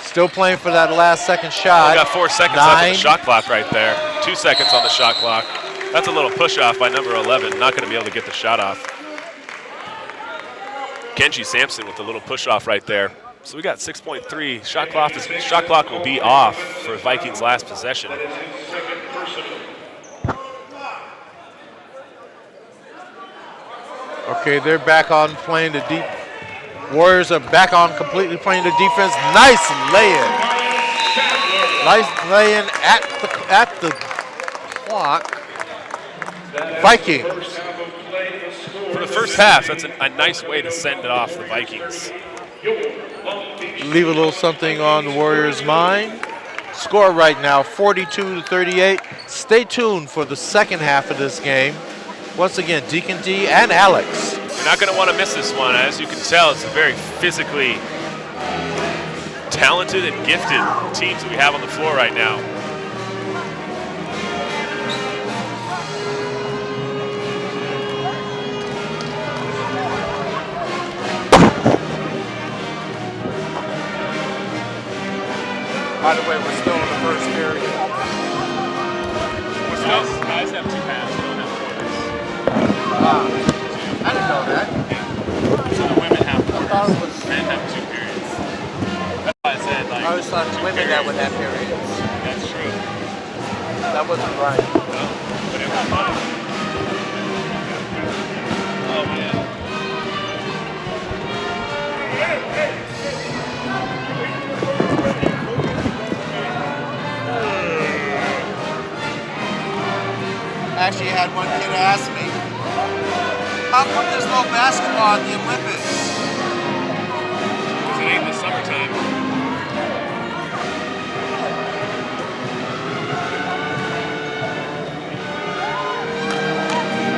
Still playing for that last second shot. We got 4 seconds left on the shot clock right there. 2 seconds on the shot clock. That's a little push off by number 11. Not going to be able to get the shot off. Kenji Sampson with a little push off right there. So we got 6.3. Shot clock will be off for Vikings' last possession. That is his 2nd personal. Okay, they're back on playing the deep. Warriors are back on completely playing the defense. Nice lay-in. Nice lay-in at the clock. Vikings. For the first half, that's a nice way to send it off the Vikings. Leave a little something on the Warriors' mind. Score right now, 42-38. Stay tuned for the second half of this game. Once again, Deacon D and Alex. You're not going to want to miss this one. As you can tell, it's a very physically talented and gifted teams that we have on the floor right now. By the way, we're still in the first period. We're still guys have 2 halves, you don't have quarters. I didn't know that. So the women have quarters. I thought it was. Men have 2 periods. That's why I said, like, I always thought 2 women that would periods. have periods. That's true. That wasn't right. No, but it was fun. Oh, man. Actually, I had one kid ask me, how come there's no basketball at the Olympics? Because it ain't the summertime.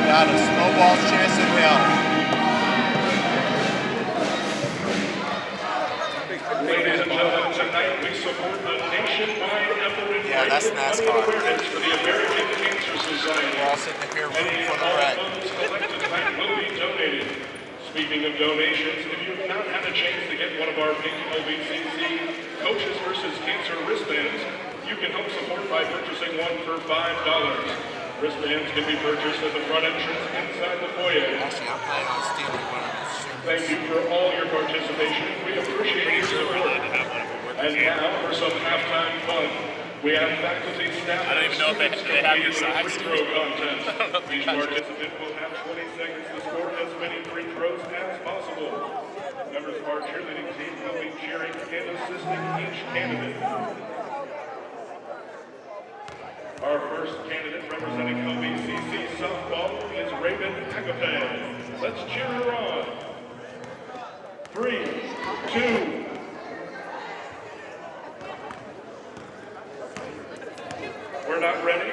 Not a snowball's chance in hell. Ladies and gentlemen, tonight we support the nationwide effort in that's NASCAR. awareness for the American Cancer Society. We're all sitting here Any rooting and for the all red. funds collected tonight will be donated. Speaking of donations, if you have not had a chance to get one of our pink OVCC Coaches vs. Cancer wristbands, you can help support by purchasing one for $5. Wristbands can be purchased at the front entrance inside the foyer. Actually, I'm planning on stealing one of those. Thank you for all your participation. We appreciate your support. And now for some halftime fun. We have faculty, staff, I don't even know if they have your size. free throw contest. Each participant will have 20 seconds to score as many free throws as possible. Members of our cheerleading team will be cheering and assisting each candidate. Our first candidate representing OVCC softball is Raven Agape. Let's cheer her on. 3, 2. We're not ready.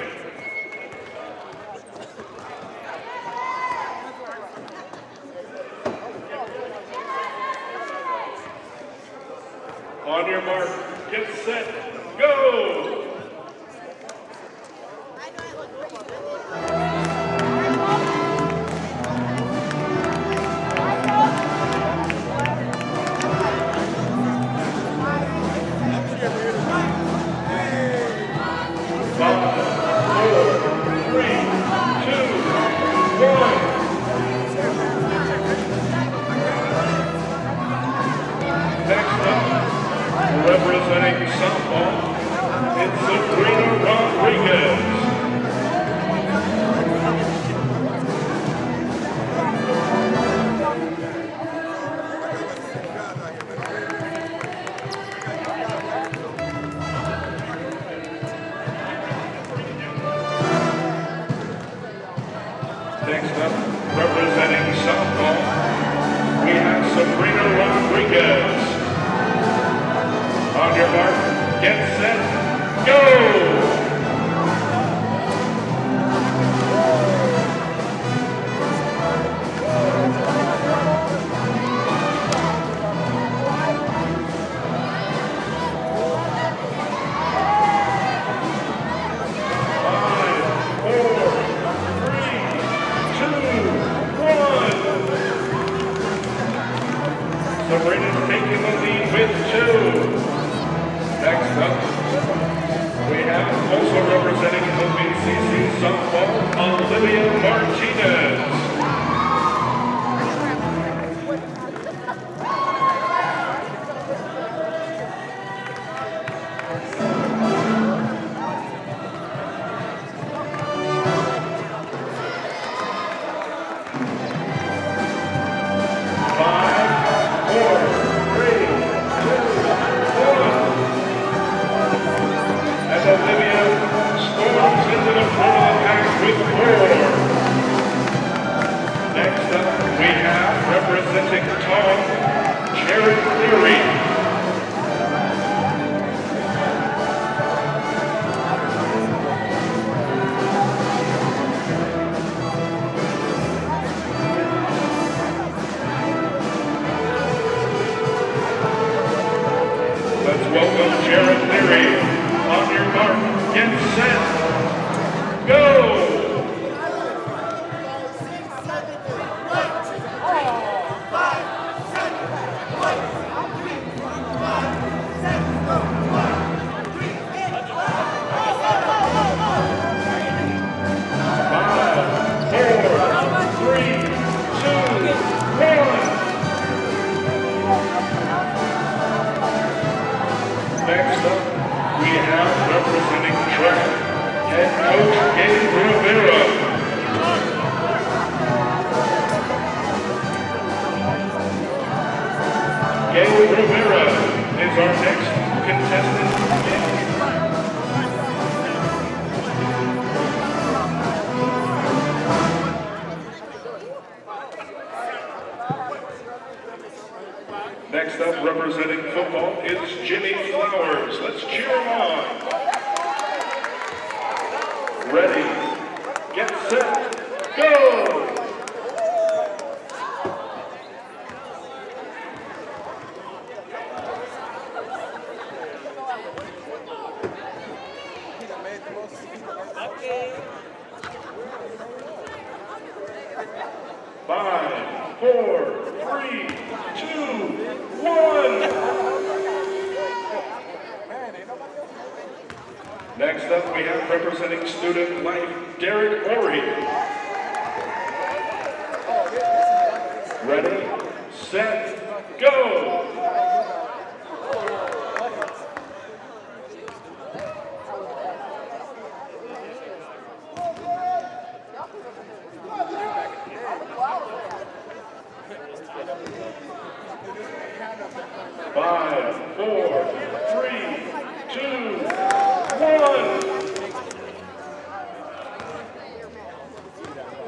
On your mark, get set, go! Representing softball, it's Sabrina Rodriguez. Next up, representing softball, we have Sabrina Rodriguez. On your mark, get set, go! Sabrina's taking the lead with 2. Next up, we have also representing OVCC softball, Olivia Martinez. Next up, we have representing track, head coach Gabe Rivera. Gabe Rivera is our next contestant. Next up, representing football, is Jimmy Flowers. Let's cheer him on. Ready, get set, go! Five, four, three, two, one. Next up, we have representing student life, Derek Ori. Ready, set, go! 5, 4, 3, 2, 1.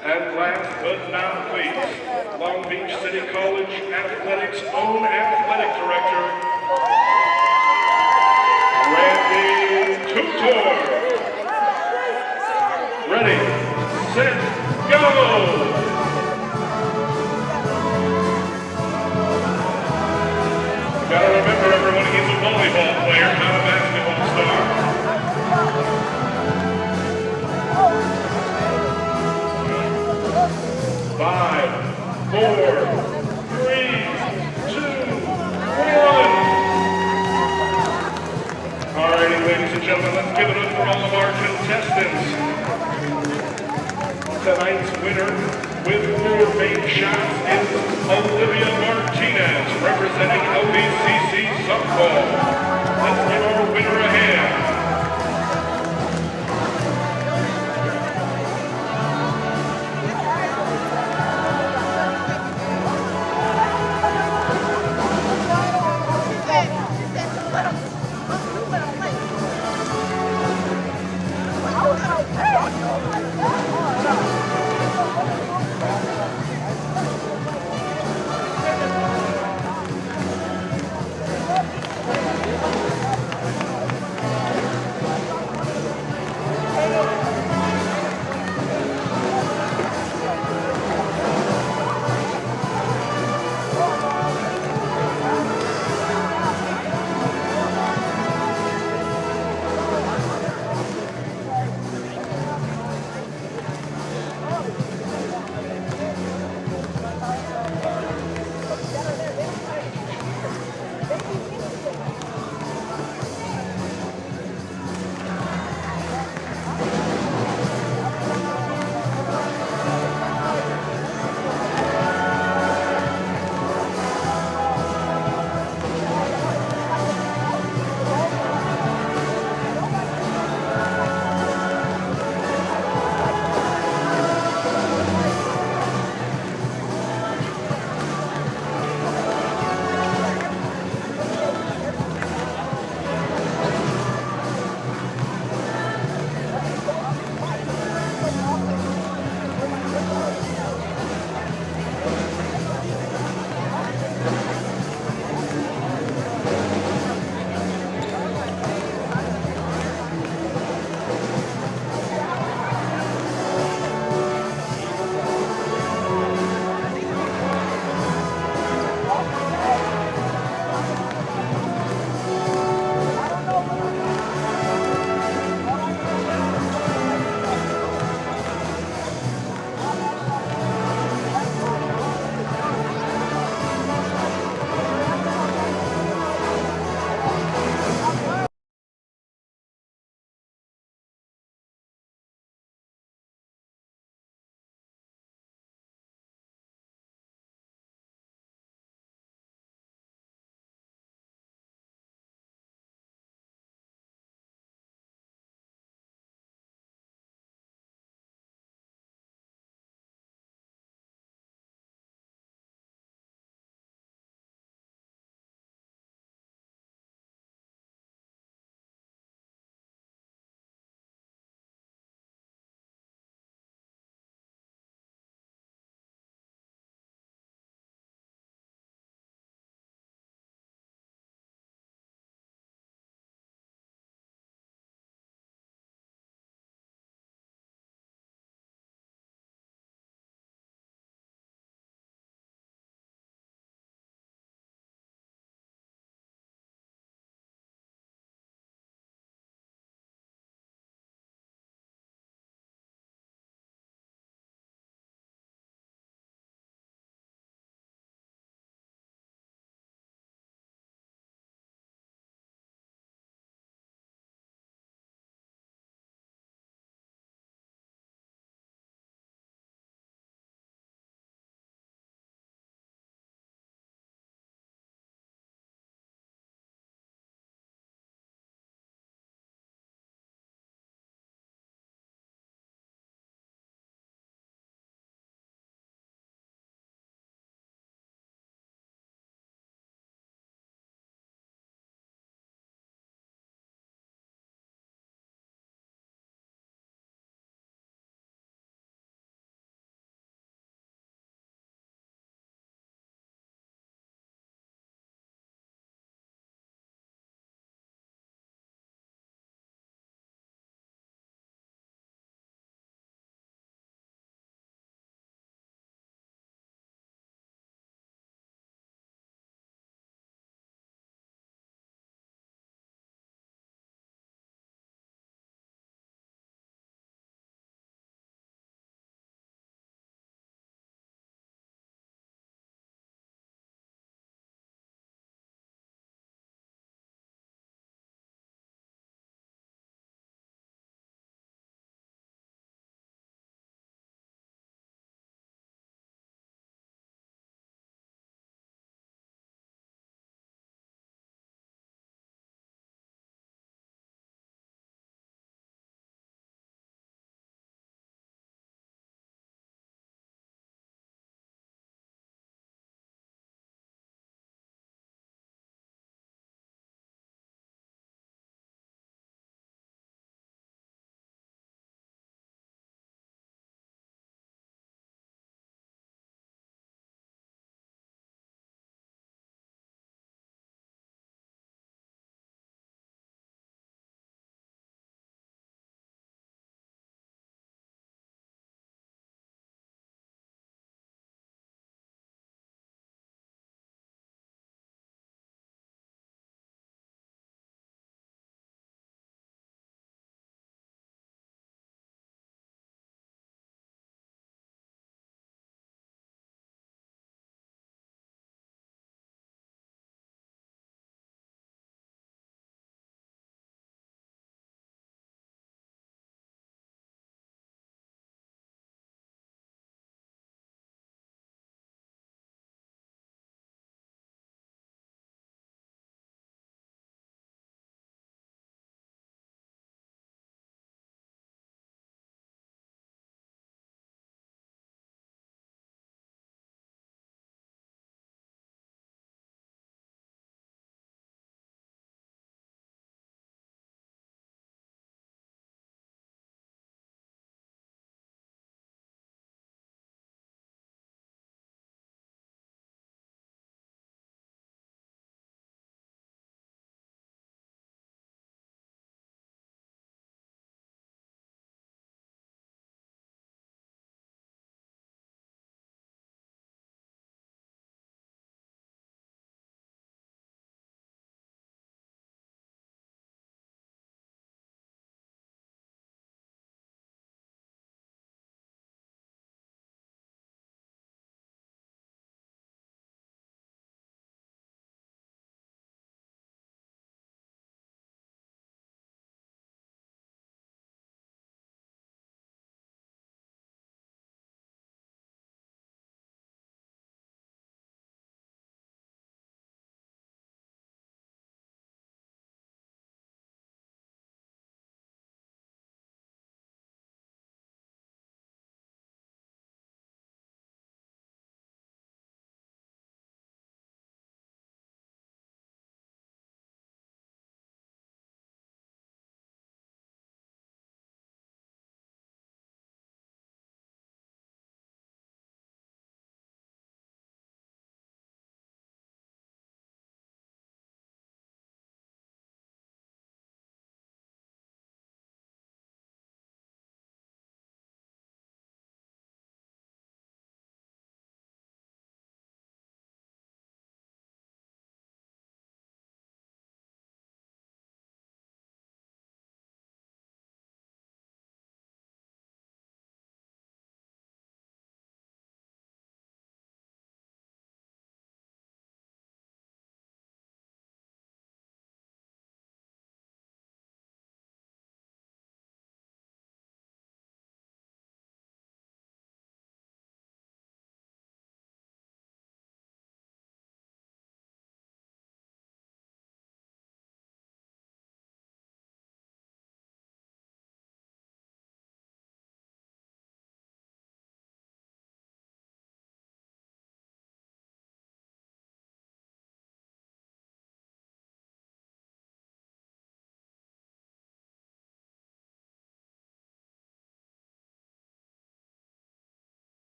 And last but not least, Long Beach City College Athletics' own athletic director, Randy Tutor. Ready, set, go! Gotta remember, everyone, he's a volleyball player, not a basketball star. 5, 4, 3, 2, 1. Alrighty, ladies and gentlemen, let's give it up for all of our contestants. Tonight's winner with 4 main shots is Olivia Martinez, representing LBCC softball. Let's give our winner a hand.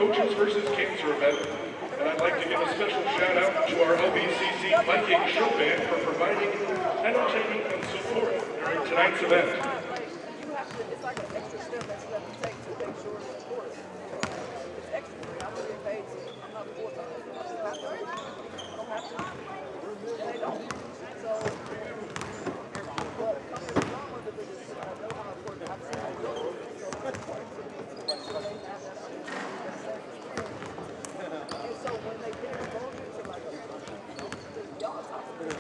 Coaches versus Cancer event. And I'd like to give a special shout out to our LBCC Viking show band for providing entertainment and support during tonight's event. It's like an extra step that you have to take to make sure, of course, it's extra. I'm not getting paid, I'm not full-time. I just have to. I don't have to. And they don't. So, but coming from one of the biggest, I know how important I've seen it go. So, that's important to me to make sure they have that and so when they get exposed to like y'all talk to them,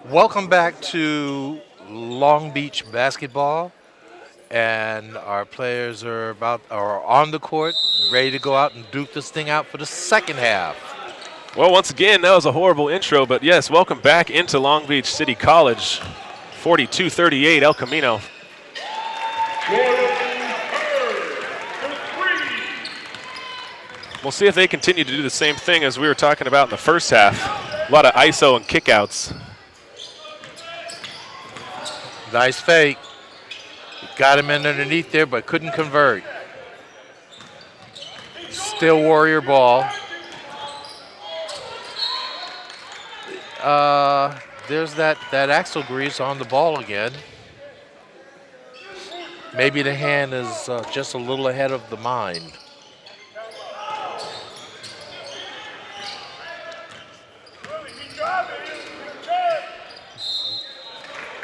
Welcome back to Long Beach basketball, and our players are on the court, ready to go out and duke this thing out for the second half. Well, once again, that was a horrible intro, but yes, welcome back into Long Beach City College. 42-38, El Camino. We'll see if they continue to do the same thing as we were talking about in the first half. A lot of ISO and kickouts. Nice fake. Got him in underneath there, but couldn't convert. Still Warrior ball. There's that axle grease on the ball again. Maybe the hand is just a little ahead of the mind.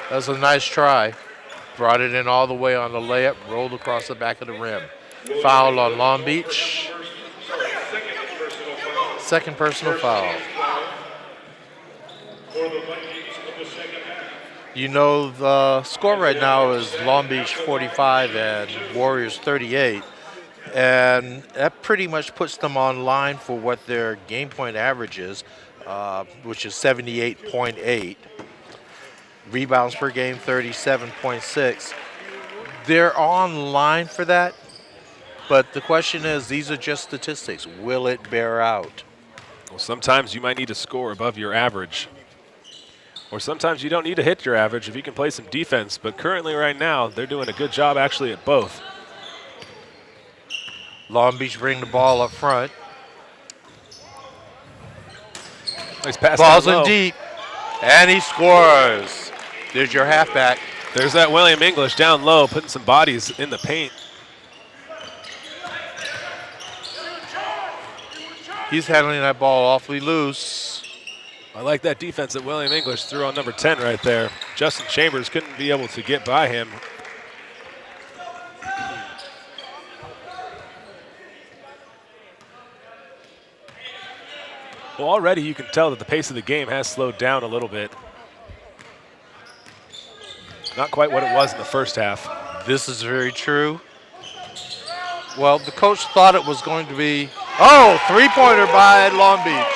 That was a nice try. Brought it in all the way on the layup, rolled across the back of the rim. Foul on Long Beach. Second personal foul. You know, the score right now is Long Beach 45 and Warriors 38. And that pretty much puts them on line for what their game point average is, which is 78.8. Rebounds per game, 37.6. They're on line for that, but the question is, these are just statistics. Will it bear out? Well, sometimes you might need to score above your average. Or sometimes you don't need to hit your average if you can play some defense. But currently right now, they're doing a good job actually at both. Long Beach bring the ball up front. Nice pass. Ball's in deep, and he scores. There's your halfback. There's that William English down low, putting some bodies in the paint. He's handling that ball awfully loose. I like that defense that William English threw on number 10 right there. Justin Chambers couldn't be able to get by him. Well, already you can tell that the pace of the game has slowed down a little bit. Not quite what it was in the first half. This is very true. Well, the coach thought it was going to be, three-pointer by Long Beach.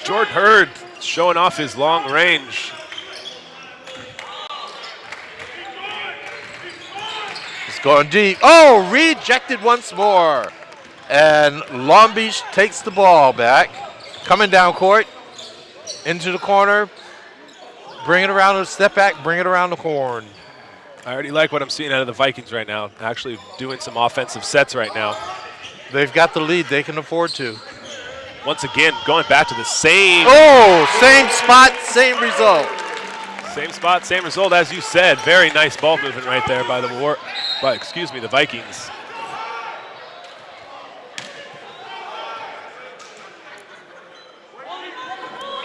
Jordan Hurd showing off his long range. It's going deep. Rejected once more. And Long Beach takes the ball back. Coming down court, into the corner. Bring it around, step back, bring it around the horn. I already like what I'm seeing out of the Vikings right now. Actually doing some offensive sets right now. They've got the lead. They can afford to. Once again, going back to the same. Same spot, same result. Same spot, same result, as you said. Very nice ball movement right there by the Vikings.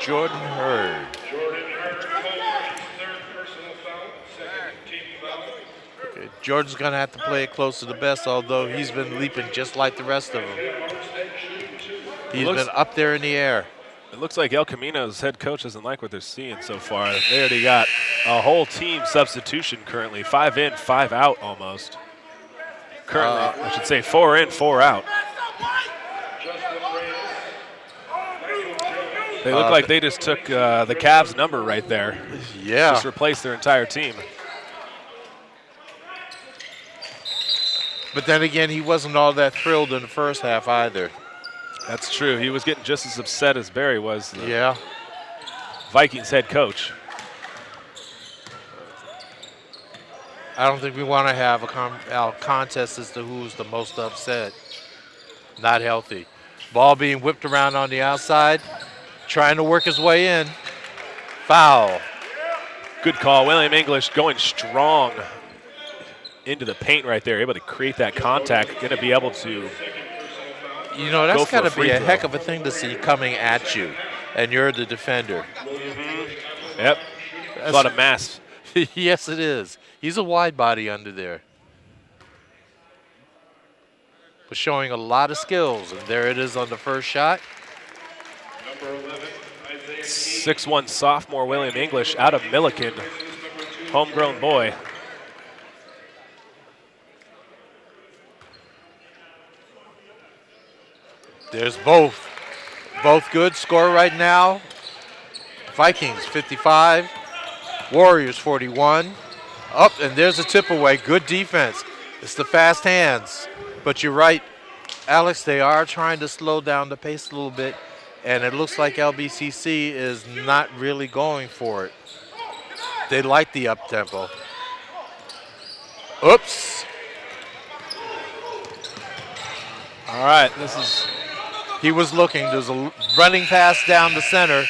Jordan Hurd. Okay, Jordan's going to have to play it close to the best, although he's been leaping just like the rest of them. He's been up there in the air. It looks like El Camino's head coach doesn't like what they're seeing so far. They already got a whole team substitution currently. 5 in, 5 out almost. Currently, I should say 4 in, 4 out. They look like they just took the Cavs number right there. Yeah. Just replaced their entire team. But then again, he wasn't all that thrilled in the first half either. That's true. He was getting just as upset as Barry was, the Vikings head coach. I don't think we want to have a contest as to who's the most upset. Not healthy. Ball being whipped around on the outside, trying to work his way in. Foul. Good call. William English going strong into the paint right there, able to create that contact, going to be able to. You know, that's got to be a throw. heck of a thing to see coming at you, and you're the defender. Yep. That's a lot of mass. Yes, it is. He's a wide body under there. But showing a lot of skills, and there it is on the first shot. 6'1" sophomore William English out of Milliken, homegrown boy. There's both. Both good. Score right now. Vikings 55. Warriors 41. Up, and there's a tip away. Good defense. It's the fast hands. But you're right, Alex, they are trying to slow down the pace a little bit, and it looks like LBCC is not really going for it. They like the up-tempo. Oops. All right, this is. He was looking. There's a running pass down the center.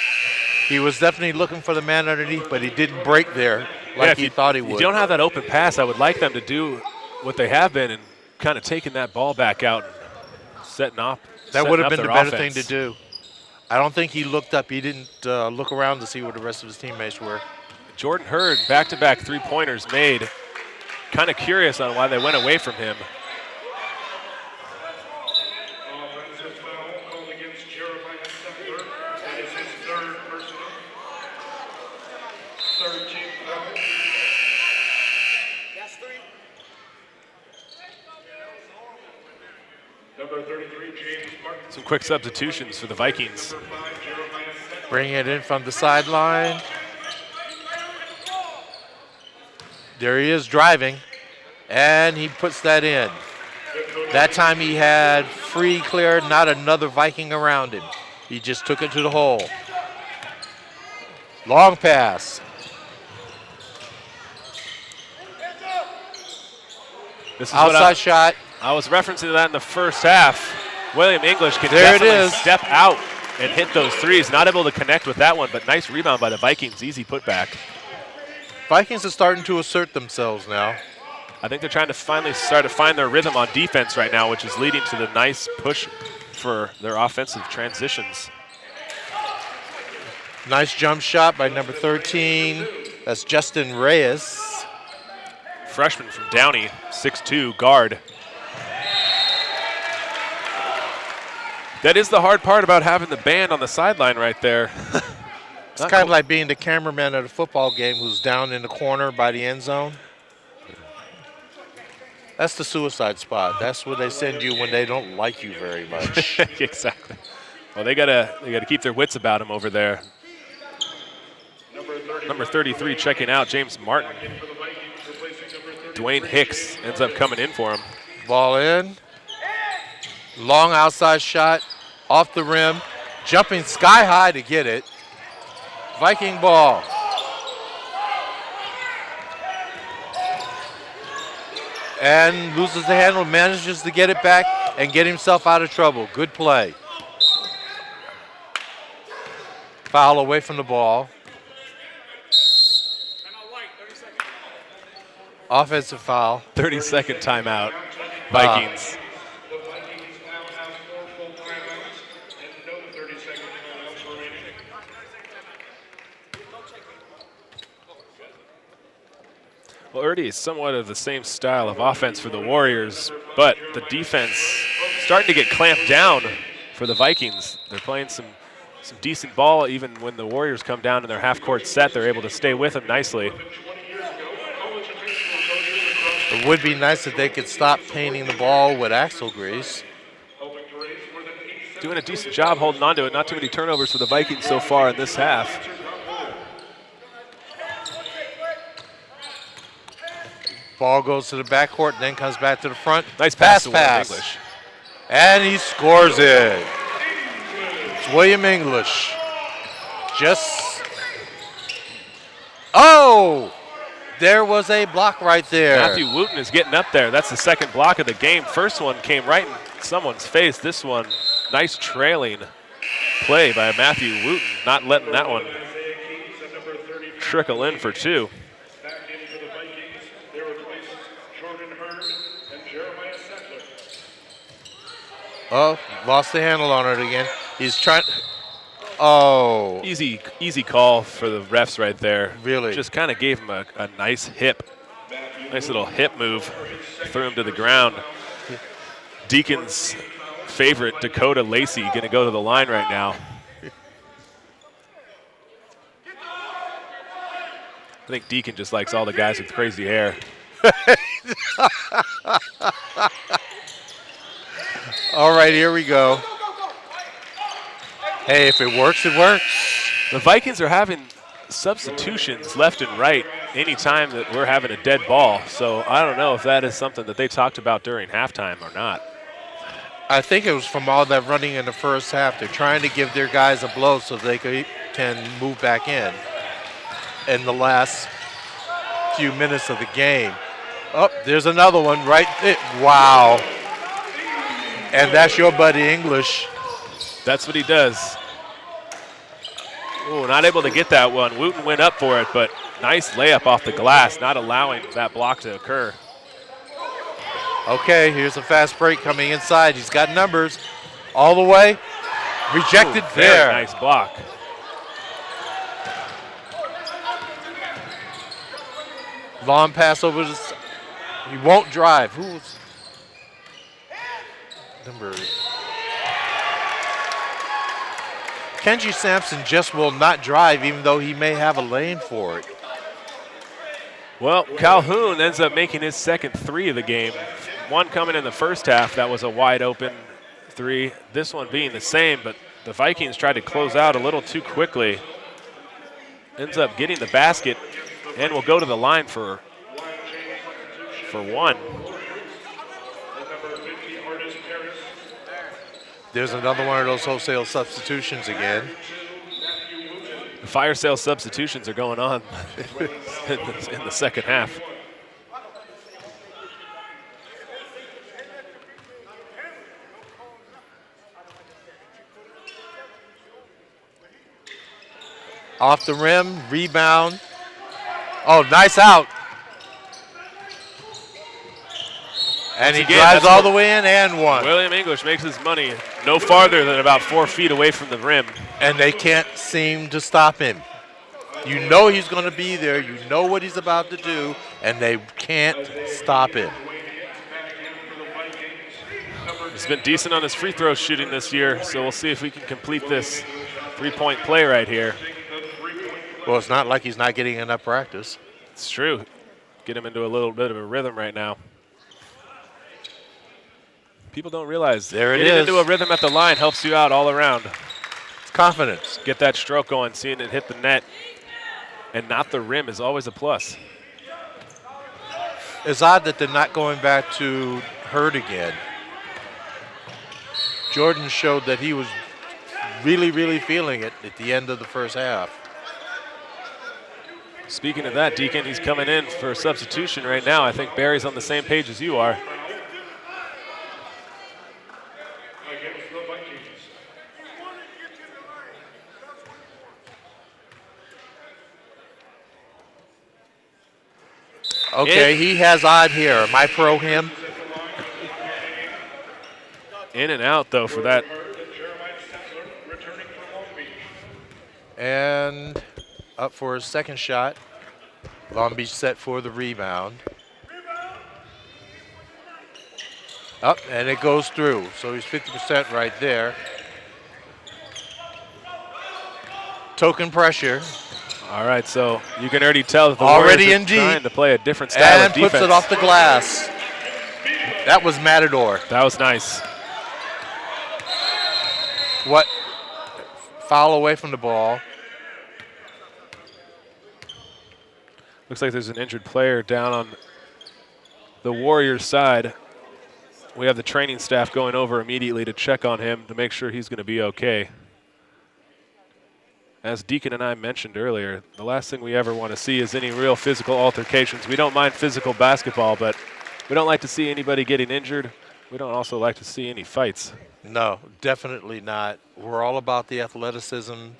He was definitely looking for the man underneath, but he didn't break there like he thought he would. If you don't have that open pass, I would like them to do what they have been and kind of taking that ball back out and setting up. That would have been the better offense. thing to do. I don't think he looked up. He didn't look around to see where the rest of his teammates were. Jordan Hurd, back-to-back three-pointers made. Kind of curious on why they went away from him. Some quick substitutions for the Vikings. Bringing it in from the sideline. There he is driving, and he puts that in. That time he had free clear, not another Viking around him. He just took it to the hole. Long pass. This is outside shot. I was referencing that in the first half. William English can there definitely step out and hit those threes. Not able to connect with that one, but nice rebound by the Vikings. Easy putback. Vikings are starting to assert themselves now. I think they're trying to finally start to find their rhythm on defense right now, which is leading to the nice push for their offensive transitions. Nice jump shot by number 13. That's Justin Reyes. Freshman from Downey, 6'2", guard. That is the hard part about having the band on the sideline right there. It's kind of like being the cameraman at a football game who's down in the corner by the end zone. That's the suicide spot. That's where they send you when they don't like you very much. Exactly. Well, they gotta keep their wits about them over there. Number 33 checking out, James Martin. Dwayne Hicks ends up coming in for him. Ball in. Long outside shot, off the rim, jumping sky high to get it. Viking ball. And loses the handle, manages to get it back and get himself out of trouble. Good play. Foul away from the ball. Offensive foul. 30-second timeout, Vikings. Well, Erdy is somewhat of the same style of offense for the Warriors, but the defense starting to get clamped down for the Vikings. They're playing some some decent ball. Even when the Warriors come down in their half-court set, they're able to stay with them nicely. It would be nice if they could stop painting the ball with axle grease. Doing a decent job holding on to it. Not too many turnovers for the Vikings so far in this half. Ball goes to the backcourt, then comes back to the front. Nice pass to pass. William English. And he scores it. It's William English. Oh! There was a block right there. Matthew Wooten is getting up there. That's the second block of the game. First one came right in someone's face. This one, nice trailing play by Matthew Wooten, not letting that one trickle in for two. Oh, lost the handle on it again. He's trying. Oh. Easy call for the refs right there. Really? Just kind of gave him a nice hip. Nice little hip move. Threw him to the ground. Deacon's favorite, Dakota Lacey, going to go to the line right now. I think Deacon just likes all the guys with crazy hair. All right, here we go. Hey, if it works, it works. The Vikings are having substitutions left and right anytime that we're having a dead ball. So I don't know if that is something that they talked about during halftime or not. I think it was from all that running in the first half. They're trying to give their guys a blow so they can move back in the last few minutes of the game. Oh, there's another one right there. Wow. And that's your buddy English. That's what he does. Ooh, not able to get that one. Wooten went up for it, but nice layup off the glass, not allowing that block to occur. Okay, here's a fast break coming inside. He's got numbers all the way. Rejected there. Very nice block. Long pass over to. He won't drive. Who's number? Kenji Sampson just will not drive, even though he may have a lane for it. Well, Calhoun ends up making his second three of the game. One coming in the first half, that was a wide open three. This one being the same, but the Vikings tried to close out a little too quickly. Ends up getting the basket and will go to the line for one. There's another one of those wholesale substitutions again. The fire sale substitutions are going on in the second half. Off the rim, rebound. Oh, nice out. And he drives all the way in and one. William English makes his money no farther than about 4 feet away from the rim. And they can't seem to stop him. You know he's going to be there. You know what he's about to do, and they can't stop him. He's been decent on his free throw shooting this year, so we'll see if we can complete this three-point play right here. Well, it's not like he's not getting enough practice. It's true. Get him into a little bit of a rhythm right now. People don't realize getting into a rhythm at the line helps you out all around. It's confidence. Get that stroke going, seeing it hit the net and not the rim is always a plus. It's odd that they're not going back to Hurd again. Jordan showed that he was really, really feeling it at the end of the first half. Speaking of that, Deacon, he's coming in for a substitution right now. I think Barry's on the same page as you are. Okay, he has odd here. Am I pro him? In and out, though, for that. And up for his second shot. Long Beach set for the rebound. Up, and it goes through. So he's 50% right there. token pressure. All right, so you can already tell that the Already Warriors in are deep. trying to play a different style And of defense. puts it off the glass. That was Matador. That was nice. What? Foul away from the ball. Looks like there's an injured player down on the Warriors side. We have the training staff going over immediately to check on him to make sure he's going to be okay. As Deacon and I mentioned earlier, the last thing we ever want to see is any real physical altercations. We don't mind physical basketball, but we don't like to see anybody getting injured. We don't also like to see any fights. No, definitely not. We're all about the athleticism,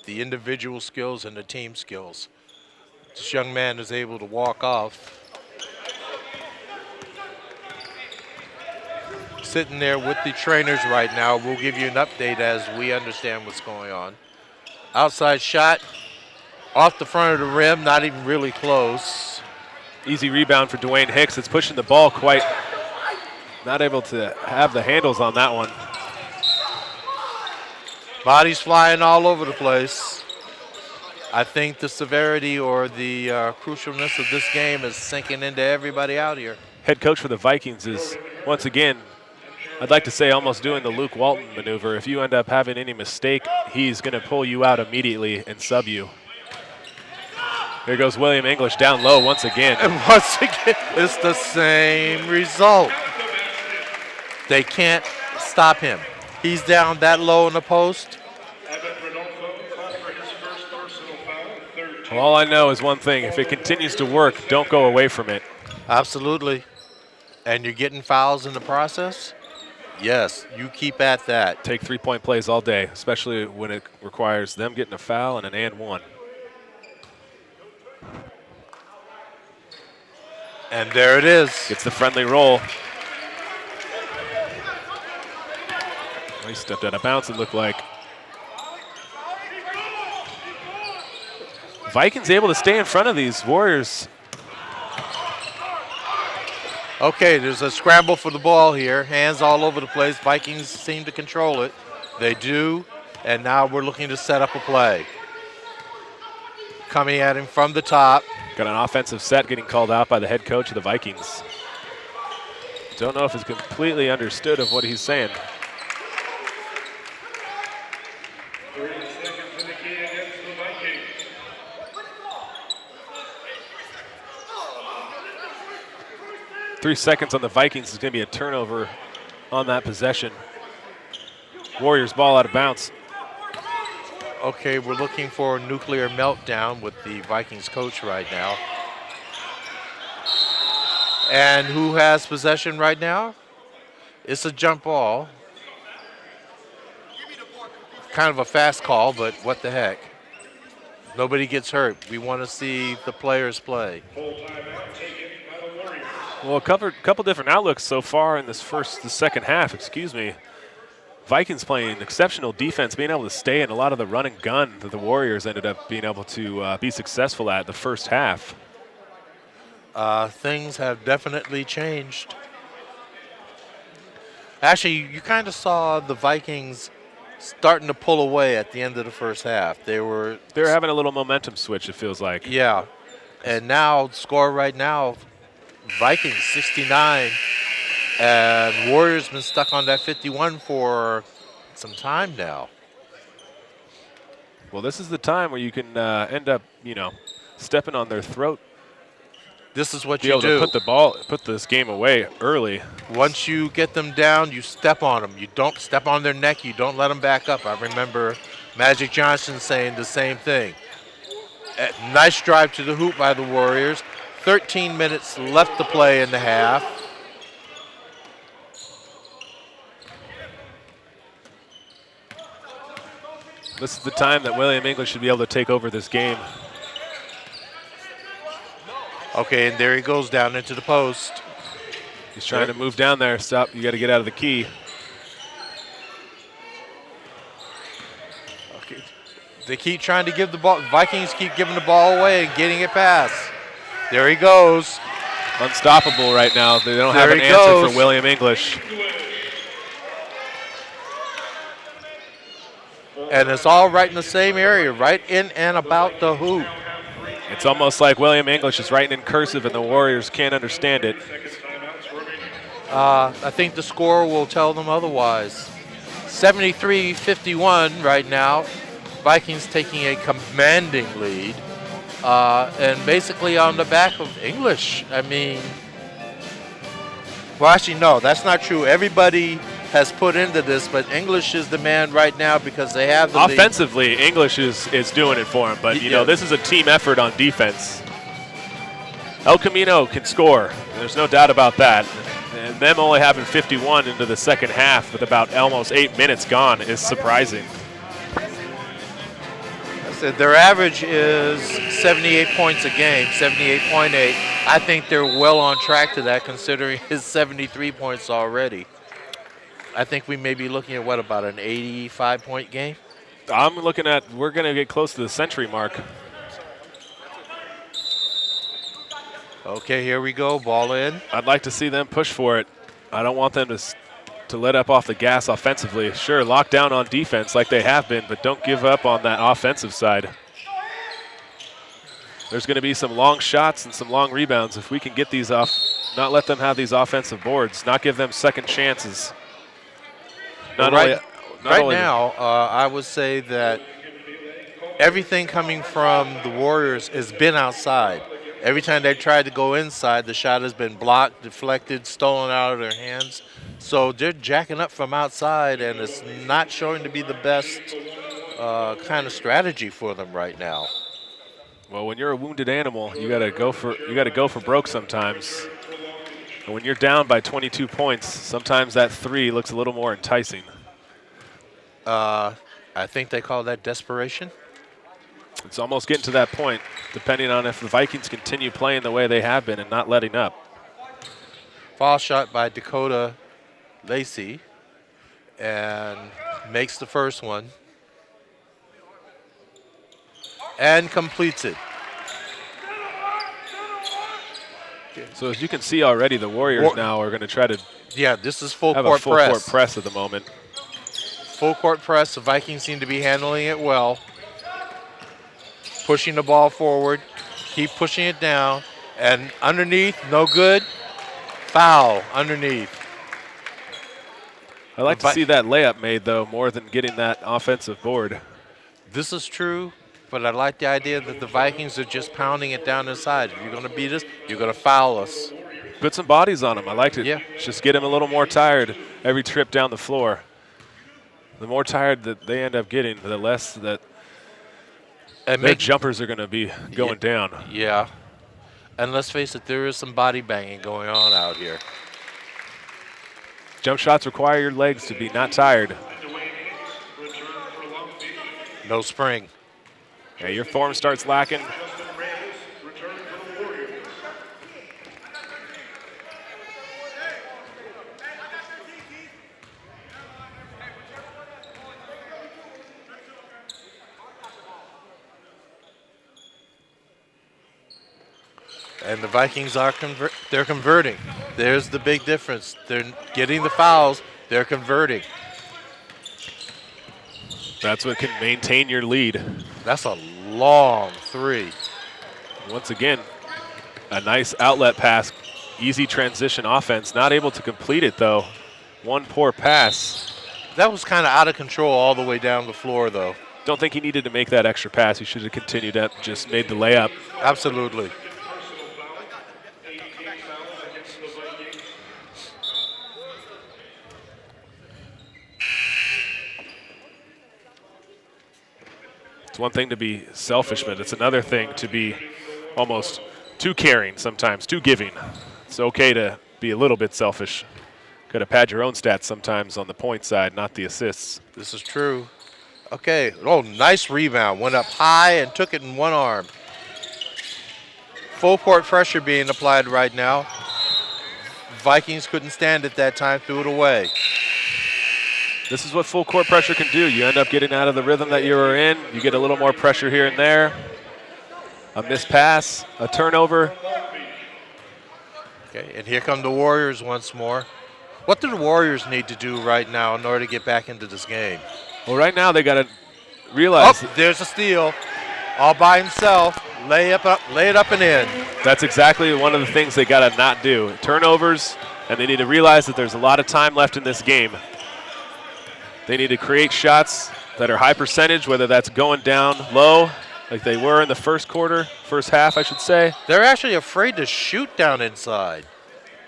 the individual skills, and the team skills. This young man is able to walk off. Sitting there with the trainers right now. We'll give you an update as we understand what's going on. Outside shot, off the front of the rim, not even really close. Easy rebound for Dwayne Hicks. It's pushing the ball quite, not able to have the handles on that one. Bodies flying all over the place. I think the severity or the crucialness of this game is sinking into everybody out here. Head coach for the Vikings is, once again, I'd like to say almost doing the Luke Walton maneuver. If you end up having any mistake, he's going to pull you out immediately and sub you. There goes William English down low once again. And once again, it's the same result. They can't stop him. He's down that low in the post. Well, all I know is one thing. If it continues to work, don't go away from it. Absolutely. And you're getting fouls in the process? Yes, you keep at that. Take three-point plays all day, especially when it requires them getting a foul and an and one. And there it is. Gets the friendly roll. He stepped out of bounds, it looked like. Vikings able to stay in front of these Warriors. Okay, there's a scramble for the ball here. Hands all over the place. Vikings seem to control it. They do, and now we're looking to set up a play. Coming at him from the top. Got an offensive set getting called out by the head coach of the Vikings. Don't know if it's completely understood of what he's saying. 30 seconds indicated against the Vikings. Three seconds on the Vikings is going to be a turnover on that possession. Warriors ball out of bounds. Okay, we're looking for a nuclear meltdown with the Vikings coach right now. And who has possession right now? It's a jump ball. Kind of a fast call, but what the heck. Nobody gets hurt. We want to see the players play. Full timeout taken by the Warriors. Well, a couple different outlooks so far in the second half, excuse me. Vikings playing exceptional defense, being able to stay in a lot of the run and gun that the Warriors ended up being able to be successful at the first half. Things have definitely changed. Actually, you kind of saw the Vikings starting to pull away at the end of the first half. They're having a little momentum switch, it feels like. Yeah. And now, score right now, Vikings 69. And Warriors been stuck on that 51 for some time now. Well, this is the time where you can end up, stepping on their throat. This is what be you able do. to put this game away early. Once you get them down, you step on them. You don't step on their neck. You don't let them back up. I remember Magic Johnson saying the same thing. Nice drive to the hoop by the Warriors. 13 minutes left to play in the half. This is the time that William English should be able to take over this game. Okay, and there he goes down into the post. He's trying to move down there. Stop. You got to get out of the key. Okay. They keep trying to give the ball. Vikings keep giving the ball away and getting it past. There he goes. Unstoppable right now. They don't have an answer goes. for William English. And it's all right in the same area, right in and about the hoop. It's almost like William English is writing in cursive and the Warriors can't understand it. I think the score will tell them otherwise. 73-51 right now. Vikings taking a commanding lead. And basically on the back of English. I mean, well, actually, no, that's not true. Everybody has put into this, but English is the man right now because they have the Offensively, English is doing it for him, but you know, this is a team effort on defense. El Camino can score. There's no doubt about that. And them only having 51 into the second half with about almost 8 minutes gone is surprising. I said their average is 78 points a game, 78.8. I think they're well on track to that considering his 73 points already. I think we may be looking at, what, about an 85-point game? I'm looking at, we're going to get close to the century mark. Okay, here we go, ball in. I'd like to see them push for it. I don't want them to let up off the gas offensively. Sure, lock down on defense like they have been, but don't give up on that offensive side. There's going to be some long shots and some long rebounds. If we can get these off, not let them have these offensive boards, not give them second chances. Right now, I would say that everything coming from the Warriors has been outside. Every time they've tried to go inside, the shot has been blocked, deflected, stolen out of their hands. So they're jacking up from outside, and it's not showing to be the best kind of strategy for them right now. Well, when you're a wounded animal, you gotta go for broke sometimes. And when you're down by 22 points, sometimes that three looks a little more enticing. I think they call that desperation. It's almost getting to that point, depending on if the Vikings continue playing the way they have been and not letting up. Foul shot by Dakota Lacey, and makes the first one. And completes it. So as you can see already, the Warriors now are going to try to this is full have court a full press. court press at the moment. Full court press. The Vikings seem to be handling it well. Pushing the ball forward. Keep pushing it down. And underneath, no good. Foul underneath. I like to see that layup made, though, more than getting that offensive board. This is true, but I like the idea that the Vikings are just pounding it down inside. If you're going to beat us, you're going to foul us. Put some bodies on them. I liked it. Yeah. Just get them a little more tired every trip down the floor. The more tired that they end up getting, the less that their jumpers are going to be going down. Yeah. And let's face it, there is some body banging going on out here. Jump shots require your legs to be not tired. No spring. Yeah, your form starts lacking. And the Vikings are they're converting. There's the big difference. They're getting the fouls. They're converting. That's what can maintain your lead. That's a long three. Once again, a nice outlet pass. Easy transition offense. Not able to complete it, though. One poor pass. That was kind of out of control all the way down the floor, though. Don't think he needed to make that extra pass. He should have continued that, just made the layup. Absolutely. It's one thing to be selfish, but it's another thing to be almost too caring sometimes, too giving. It's okay to be a little bit selfish. Got to pad your own stats sometimes on the point side, not the assists. This is true. Okay. Oh, nice rebound. Went up high and took it in one arm. Full court pressure being applied right now. Vikings couldn't stand it that time, threw it away. This is what full court pressure can do. You end up getting out of the rhythm that you were in. You get a little more pressure here and there. A missed pass, a turnover. Okay, and here come the Warriors once more. What do the Warriors need to do right now in order to get back into this game? Well, right now they got to realize there's a steal. All by himself. Lay it up and in. that's exactly one of the things they got to not do. Turnovers, and they need to realize that there's a lot of time left in this game. They need to create shots that are high percentage, whether that's going down low, like they were in the first half, I should say. They're actually afraid to shoot down inside.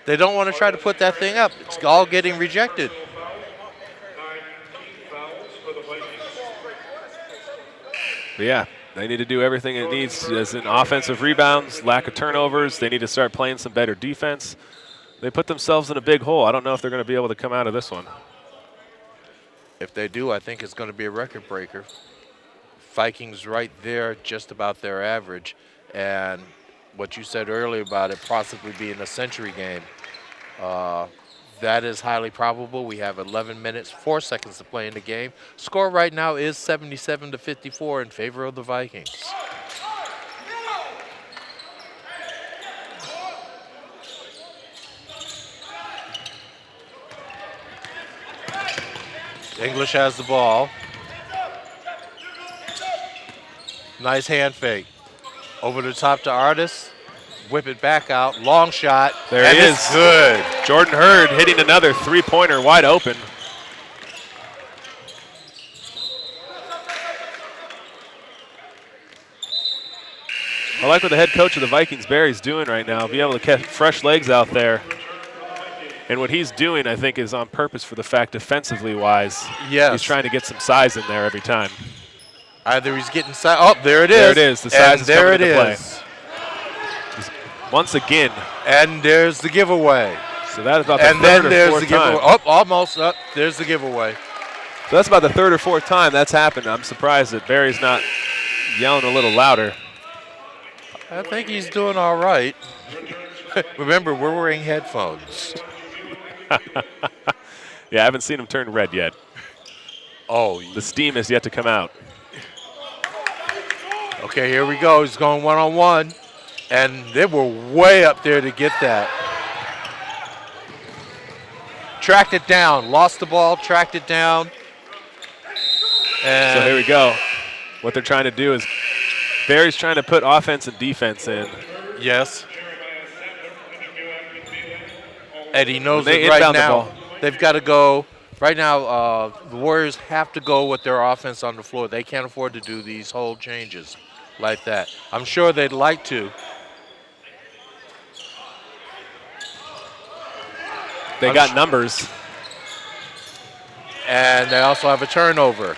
They don't want to try to put that thing up. It's all getting rejected. 9 fouls for the Vikings. But yeah, they need to do everything it needs as in offensive rebounds, lack of turnovers. They need to start playing some better defense. They put themselves in a big hole. I don't know if they're going to be able to come out of this one. If they do, I think it's going to be a record breaker. Vikings right there, just about their average. And what you said earlier about it possibly being a century game, that is highly probable. We have 11 minutes, 4 seconds to play in the game. Score right now is 77-54 in favor of the Vikings. English has the ball. Nice hand fake. Over the top to Artis. Whip it back out. Long shot. There and he is. It's good. Jordan Hurd hitting another three-pointer wide open. I like what the head coach of the Vikings, Barry's doing right now. Be able to catch fresh legs out there. And what he's doing, I think, is on purpose for the fact defensively-wise. Yes. He's trying to get some size in there every time. Either he's getting size. Oh, there it is. There it is. The size and is there coming it into play. is. Once again. And there's the giveaway. So that's about the and third then or there's fourth the giveaway. time. Oh, almost. Oh, there's the giveaway. So that's about the third or fourth time that's happened. I'm surprised that Barry's not yelling a little louder. I think he's doing all right. Remember, we're wearing headphones. Yeah, I haven't seen him turn red yet. Oh. The steam has yet to come out. Okay, here we go. He's going one-on-one. And they were way up there to get that. Tracked it down. Lost the ball, tracked it down. And so here we go. What they're trying to do is Barry's trying to put offense and defense in. Yes. And he knows They it right inbound the now. ball. They've got to go. Right now, the Warriors have to go with their offense on the floor. They can't afford to do these whole changes like that. I'm sure they'd like to. They got numbers. And they also have a turnover.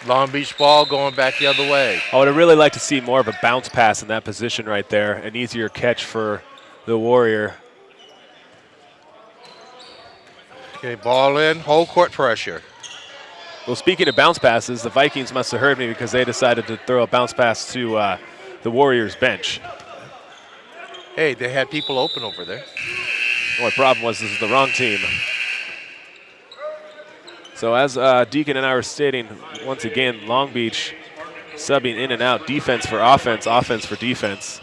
Long Beach ball going back the other way. I would have really liked to see more of a bounce pass in that position right there. An easier catch for the Warrior. Okay, ball in, whole court pressure. Well, speaking of bounce passes, the Vikings must have heard me because they decided to throw a bounce pass to the Warriors bench. Hey, they had people open over there. The only problem was this is the wrong team. So as Deacon and I were stating, once again, Long Beach subbing in and out, defense for offense, offense for defense.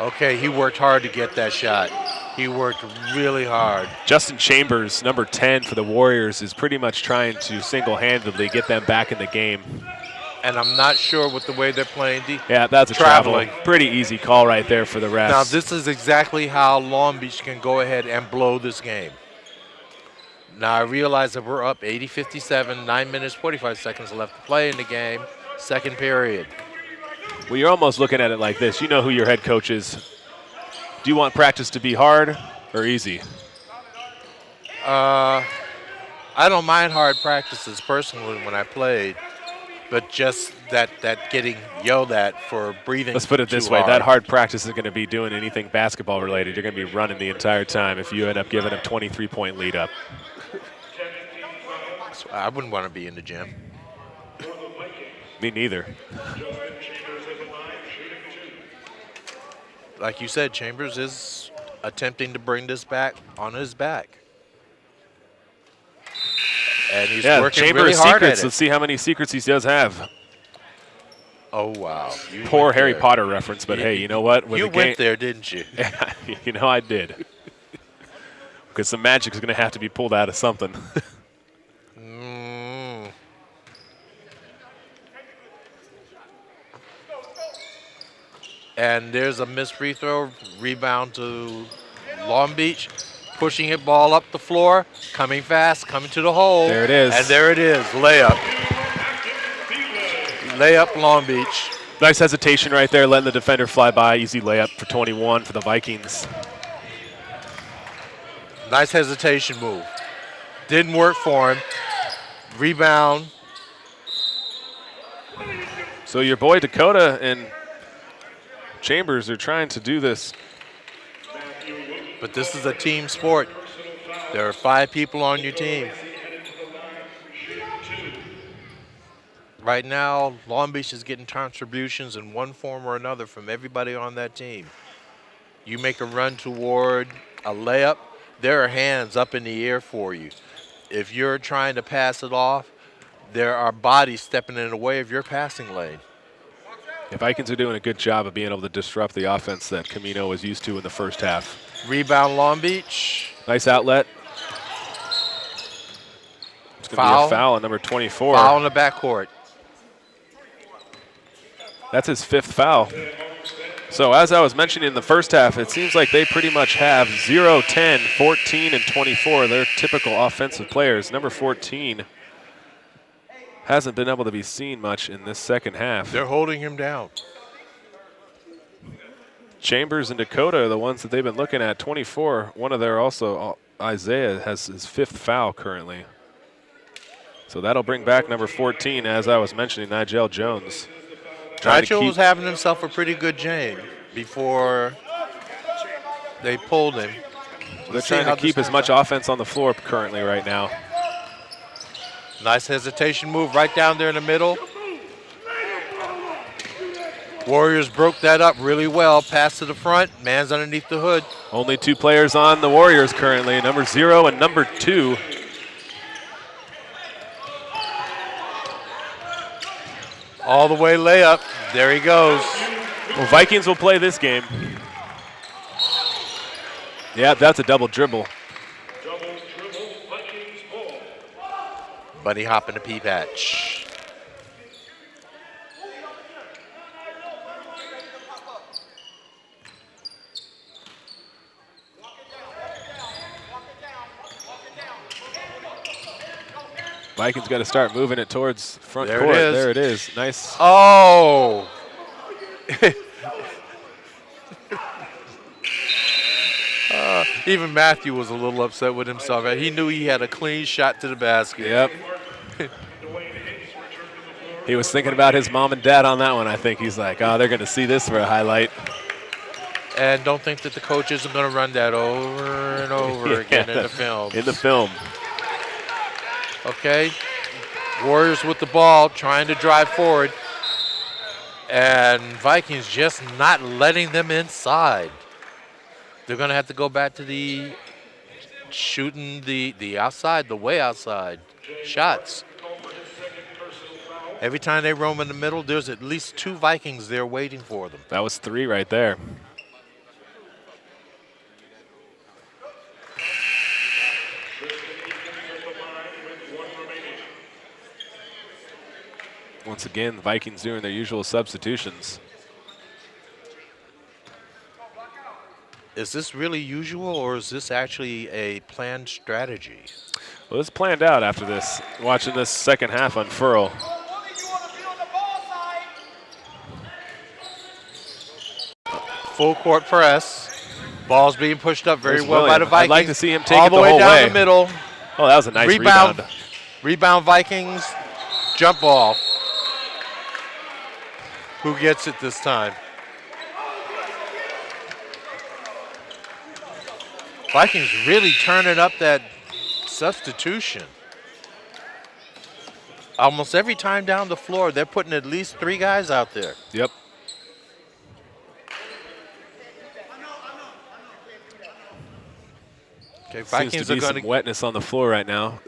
Okay, he worked hard to get that shot. He worked really hard. Justin Chambers, number 10 for the Warriors, is pretty much trying to single-handedly get them back in the game. And I'm not sure with the way they're playing. Yeah, that's a traveling. Pretty easy call right there for the refs. Now, this is exactly how Long Beach can go ahead and blow this game. Now, I realize that we're up 80-57, 9 minutes, 45 seconds left to play in the game, second period. Well, you're almost looking at it like this. You know who your head coach is. Do you want practice to be hard or easy? I don't mind hard practices personally when I played, but just that getting yelled at for breathing. Let's put it this too way. hard. That hard practice isn't going to be doing anything basketball related. You're going to be running the entire time if you end up giving a 23-point lead up. So I wouldn't want to be in the gym. Me neither. Like you said, Chambers is attempting to bring this back on his back. And he's working Chamber really of hard secrets. at it. Let's see how many secrets he does have. Oh, wow. You Poor went Harry there. Potter reference, but hey, you know what? With You the game, went there, didn't you? you know I did. Because some magic is going to have to be pulled out of something. Mm. And there's a missed free throw. Rebound to Long Beach. Pushing it, ball up the floor. Coming fast, coming to the hole. There it is. And there it is. Layup. Layup, Long Beach. Nice hesitation right there, letting the defender fly by. Easy layup for 21 for the Vikings. Nice hesitation move. Didn't work for him. Rebound. So your boy Dakota and Chambers are trying to do this. But this is a team sport. There are 5 people on your team. Right now, Long Beach is getting contributions in one form or another from everybody on that team. You make a run toward a layup, there are hands up in the air for you. If you're trying to pass it off, there are bodies stepping in the way of your passing lane. The Vikings are doing a good job of being able to disrupt the offense that Camino was used to in the first half. Rebound, Long Beach. Nice outlet. It's going to be a foul on number 24. Foul in the backcourt. That's his 5th foul. So as I was mentioning in the first half, it seems like they pretty much have 0, 10, 14, and 24. They're typical offensive players. Number 14 hasn't been able to be seen much in this second half. They're holding him down. Chambers and Dakota are the ones that they've been looking at. 24, one of their also, Isaiah has his 5th foul currently. So that'll bring back number 14, as I was mentioning, Nigel Jones. Nigel was having himself a pretty good game before they pulled him. They're trying to keep as much offense on the floor currently right now. Nice hesitation move right down there in the middle. Warriors broke that up really well. Pass to the front. Man's underneath the hood. Only 2 players on the Warriors currently, number 0 and number 2. All the way layup. There he goes. Well, Vikings will play this game. Yeah, that's a double dribble. Bunny hop in the pea patch. Vikings got to start moving it towards front There court. it is. There it is. Nice. Oh. Even Matthew was a little upset with himself. He knew he had a clean shot to the basket. Yep. He was thinking about his mom and dad on that one, I think. He's like, oh, they're going to see this for a highlight. And don't think that the coaches are going to run that over and over again in the film. In the film. Okay. Warriors with the ball, trying to drive forward. And Vikings just not letting them inside. They're going to have to go back to the shooting the outside, the way outside shots. Every time they roam in the middle, there's at least 2 Vikings there waiting for them. That was 3 right there. Once again, the Vikings doing their usual substitutions. Is this really usual, or is this actually a planned strategy? Well, it's planned out after this, watching this second half unfurl. Full court press. Ball's being pushed up very There's well by the William. Vikings. I'd like to see him take all it the the way whole down way. the middle. Oh, that was a nice rebound. Rebound Vikings. Jump ball. Who gets it this time? Vikings really turning up that substitution. Almost every time down the floor, they're putting at least 3 guys out there. Yep. Okay, Seems Vikings to are be going some to wetness on the floor right now.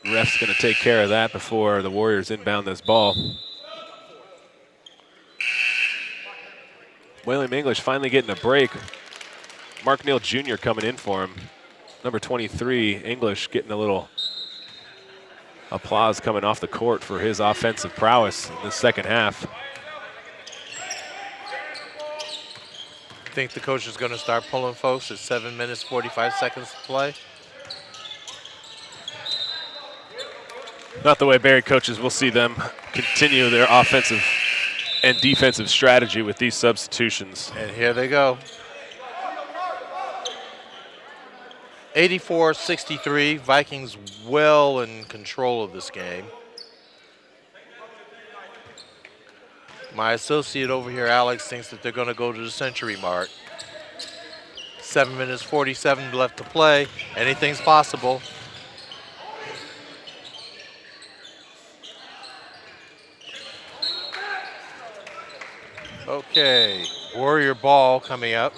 Ref's going to take care of that before the Warriors inbound this ball. William English finally getting a break. Mark Neal Jr. coming in for him. Number 23, English, getting a little applause coming off the court for his offensive prowess in the second half. I think the coach is going to start pulling folks at 7 minutes, 45 seconds to play. Not the way Barry coaches. We'll see them continue their offensive and defensive strategy with these substitutions. And here they go. 84-63, Vikings well in control of this game. My associate over here, Alex, thinks that they're going to go to the century mark. 7 minutes, 47 left to play. Anything's possible. Okay, Warrior ball coming up.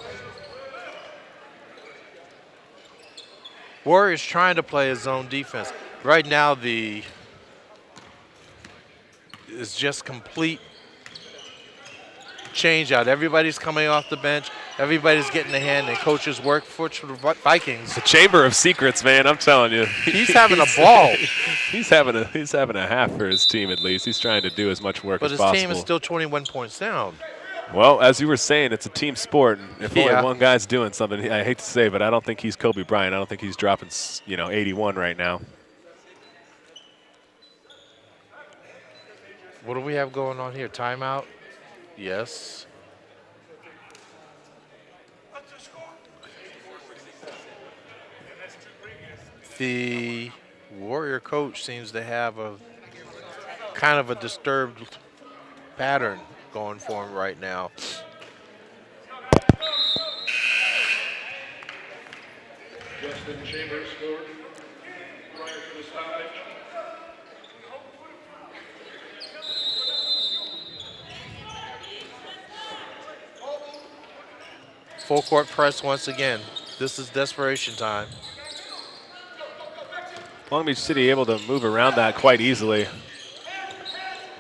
Warriors trying to play his own defense. Right now, it's just complete change out. Everybody's coming off the bench. Everybody's getting a hand, and coaches work for the Vikings. The chamber of secrets, man. I'm telling you. He's having a ball. He's having a half for his team at least. He's trying to do as much work as possible. But his team is still 21 points down. Well, as you were saying, it's a team sport. And if only Yeah. one guy's doing something, I hate to say, but I don't think he's Kobe Bryant. I don't think he's dropping, 81 right now. What do we have going on here? Timeout? Yes. The Warrior coach seems to have a kind of a disturbed pattern going for him right now. Justin Chambers scored prior to the stoppage. Full court press once again. This is desperation time. Long Beach City able to move around that quite easily.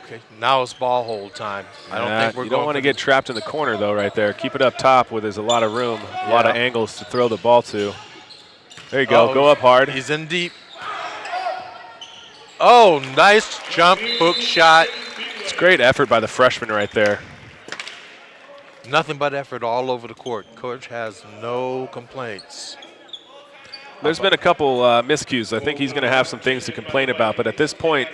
Okay, now it's ball hold time. I don't think we're you going don't want to for get trapped in the corner, though, right there. Keep it up top where there's a lot of room, a lot of angles to throw the ball to. There you go. Oh, go up hard. He's in deep. Oh, nice jump hook shot. It's great effort by the freshman right there. Nothing but effort all over the court. Coach has no complaints. There's been a couple miscues. I think he's going to have some things to complain about. But at this point,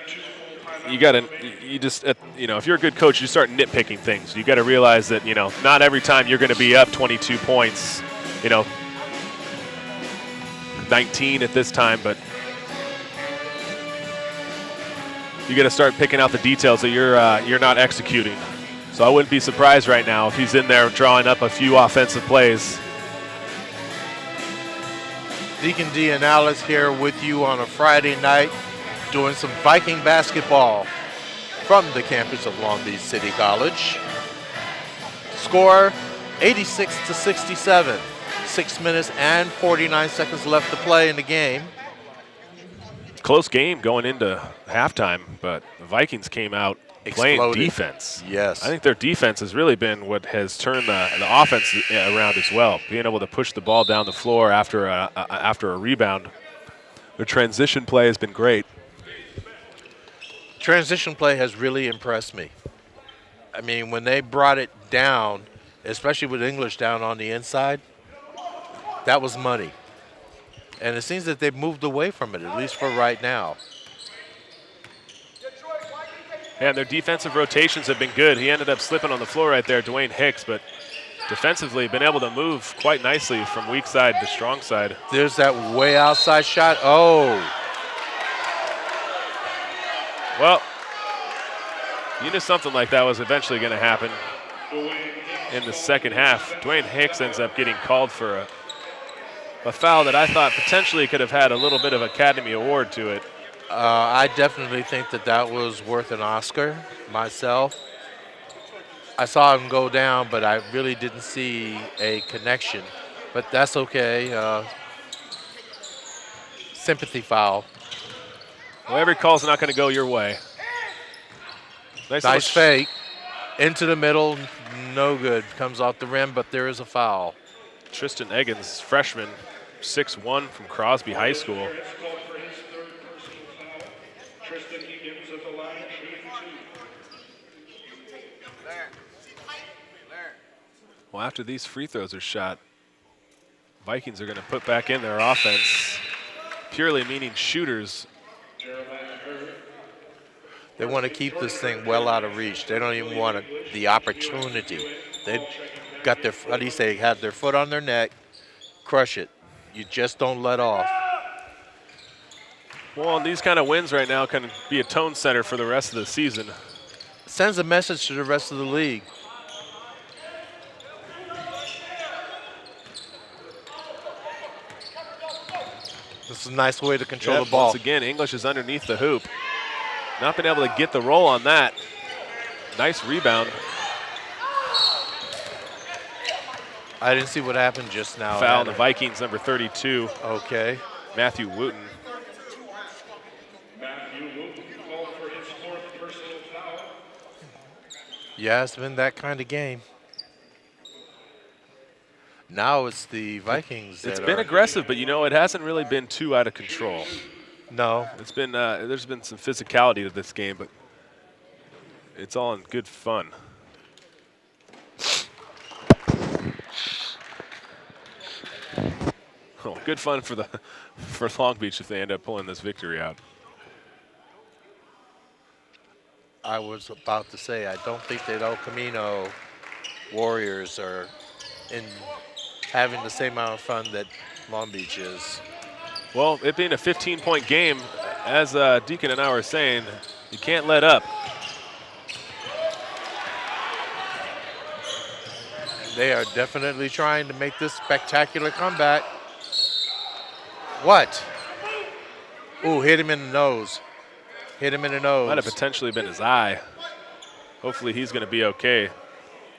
if you're a good coach, you start nitpicking things. You got to realize that, not every time you're going to be up 22 points, 19 at this time, but you got to start picking out the details that you're not executing. So I wouldn't be surprised right now if he's in there drawing up a few offensive plays. Deacon D and Alice here with you on a Friday night doing some Viking basketball from the campus of Long Beach City College. Score 86-67. 6 minutes and 49 seconds left to play in the game. Close game going into halftime, but the Vikings came out playing Exploded. defense. Yes. I think their defense has really been what has turned the offense around as well. Being able to push the ball down the floor after a rebound. Their transition play has been great. Transition play has really impressed me. I mean, when they brought it down, especially with English down on the inside, that was money. And it seems that they've moved away from it, at least for right now. And their defensive rotations have been good. He ended up slipping on the floor right there, Dwayne Hicks, but defensively been able to move quite nicely from weak side to strong side. There's that way outside shot. Oh. Well, you knew something like that was eventually going to happen in the second half. Dwayne Hicks ends up getting called for a foul that I thought potentially could have had a little bit of Academy Award to it. I definitely think that was worth an Oscar myself. I saw him go down, but I really didn't see a connection. But that's okay. Sympathy foul. Well, every call's not going to go your way. Nice fake. Into the middle. No good. Comes off the rim, but there is a foul. Tristan Eggins, freshman, 6'1" from Crosby High School. Harris called for his third personal foul. Tristan Egan's at the line, shooting 2. Well, after these free throws are shot, Vikings are going to put back in their offense, purely meaning shooters. They want to keep this thing well out of reach. They don't even want the opportunity. They got their, how do you say, have their foot on their neck, crush it. You just don't let off. Well, and these kind of wins right now can be a tone setter for the rest of the season. Sends a message to the rest of the league. This is a nice way to control the ball. Once again, English is underneath the hoop. Not been able to get the roll on that. Nice rebound. I didn't see what happened just now. Foul on the Vikings, number 32. Okay. Matthew Wooten. Matthew Wooten called for his fourth personal foul. Yeah, it's been that kind of game. Now it's the Vikings. It's been aggressive, but you know, it hasn't really been too out of control. No. It's been there's been some physicality to this game, but it's all in good fun. Oh, good fun for Long Beach if they end up pulling this victory out. I was about to say, I don't think that El Camino Warriors are in having the same amount of fun that Long Beach is. Well, it being a 15-point game, as Deacon and I were saying, you can't let up. They are definitely trying to make this spectacular comeback. What? Ooh, hit him in the nose. Hit him in the nose. Might have potentially been his eye. Hopefully he's going to be okay.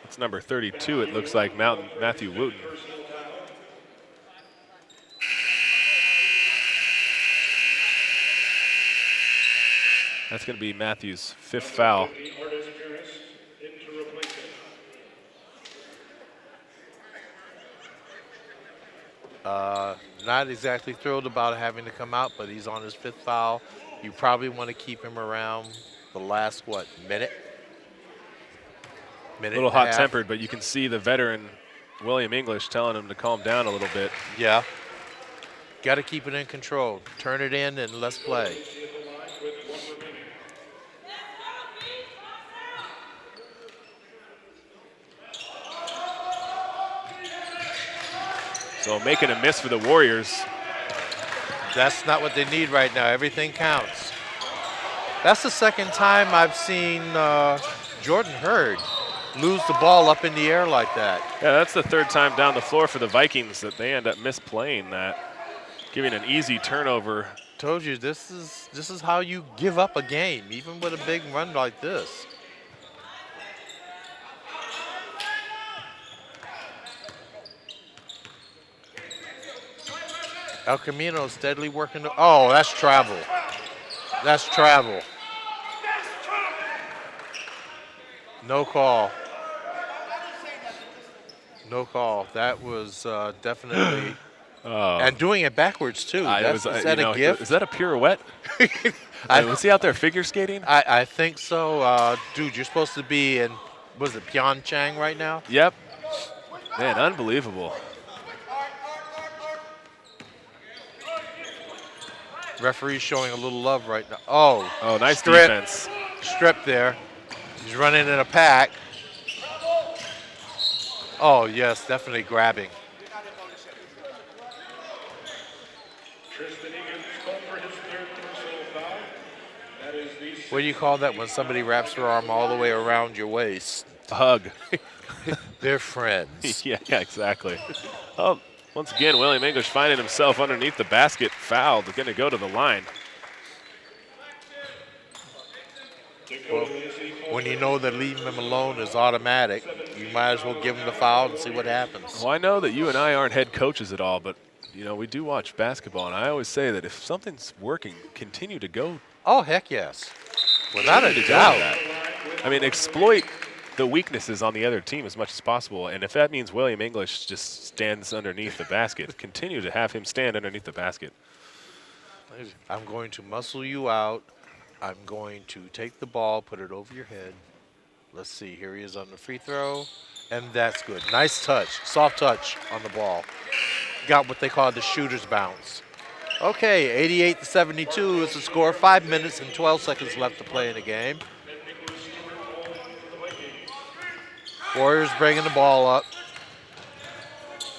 It's number 32, it looks like, Matthew Wooten. That's going to be Matthew's fifth foul. Not exactly thrilled about having to come out, but he's on his fifth foul. You probably want to keep him around the last, what, minute? A little hot-tempered, but you can see the veteran William English telling him to calm down a little bit. Yeah. Got to keep it in control. Turn it in and let's play. So making a miss for the Warriors. That's not what they need right now. Everything counts. That's the second time I've seen Jordan Hurd lose the ball up in the air like that. Yeah, that's the third time down the floor for the Vikings that they end up misplaying that, giving an easy turnover. Told you, this is how you give up a game, even with a big run like this. El Camino steadily working. Oh, that's travel. That's travel. No call. No call. That was definitely. And doing it backwards, too. Is that a gift? Is that a pirouette? Was he out there figure skating? I think so. Dude, you're supposed to be in, was it Pyeongchang right now? Yep. Man, unbelievable. Referee's showing a little love right now. Oh, nice strip. defense. Strip there. He's running in a pack. Oh, yes, definitely grabbing. What do you call that when somebody wraps their arm all the way around your waist? A hug. They're friends. Yeah, exactly. Oh, once again, William English finding himself underneath the basket, fouled, going to go to the line. Well, when you know that leaving him alone is automatic, you might as well give him the foul and see what happens. Well, I know that you and I aren't head coaches at all, but, you know, we do watch basketball, and I always say that if something's working, continue to go. Oh, heck yes. Without a doubt. I mean, exploit the weaknesses on the other team as much as possible. And if that means William English just stands underneath the basket, continue to have him stand underneath the basket. I'm going to muscle you out. I'm going to take the ball, put it over your head. Let's see. Here he is on the free throw. And that's good. Nice touch. Soft touch on the ball. Got what they call the shooter's bounce. Okay, 88-72 is the score. 5 minutes and 12 seconds left to play in the game. Warriors bringing the ball up.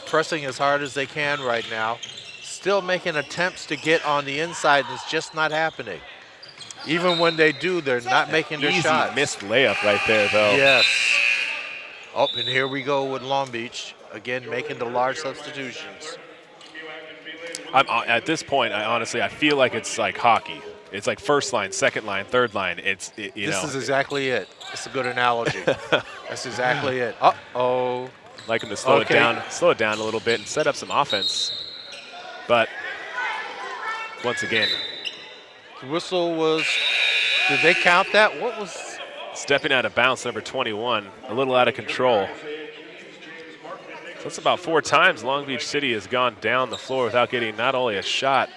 Pressing as hard as they can right now. Still making attempts to get on the inside, and it's just not happening. Even when they do, they're not making their shots. Easy missed layup right there, though. Yes. Oh, and here we go with Long Beach. Again, making the large substitutions. At this point, I feel like it's like hockey. It's like first line, second line, third line. This is exactly it. It's a good analogy. That's exactly it. Uh-oh. Like him to slow it down a little bit and set up some offense. But once again, the whistle was, did they count that? What was? Stepping out of bounds, number 21, a little out of control. So that's about 4 times Long Beach City has gone down the floor without getting not only a shot,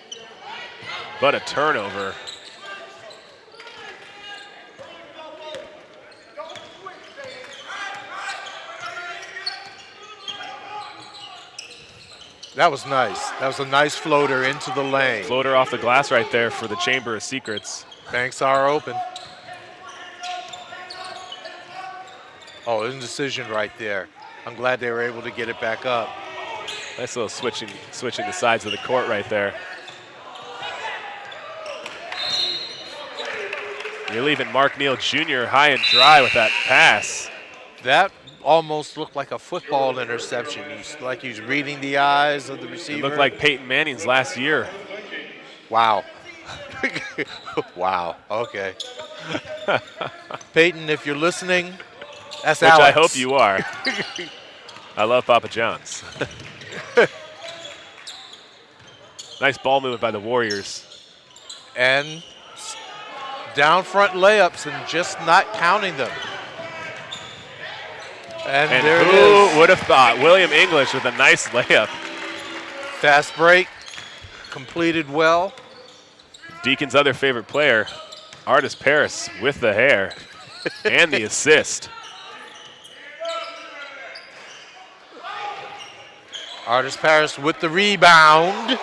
but a turnover. That was nice. That was a nice floater into the lane. Floater off the glass right there for the Chamber of Secrets. Banks are open. Oh, indecision right there. I'm glad they were able to get it back up. Nice little switching the sides of the court right there. You're leaving Mark Neal Jr. high and dry with that pass. That almost looked like a football interception. Like he's reading the eyes of the receiver. It looked like Peyton Manning's last year. Wow. Wow. Okay. Peyton, if you're listening, that's Which Alex. I hope you are. I love Papa John's. Nice ball movement by the Warriors. And down front layups and just not counting them. And there it is. Who would have thought? William English with a nice layup. Fast break, completed well. Deacon's other favorite player, Artis Paris, with the hair and the assist. Artis Paris with the rebound.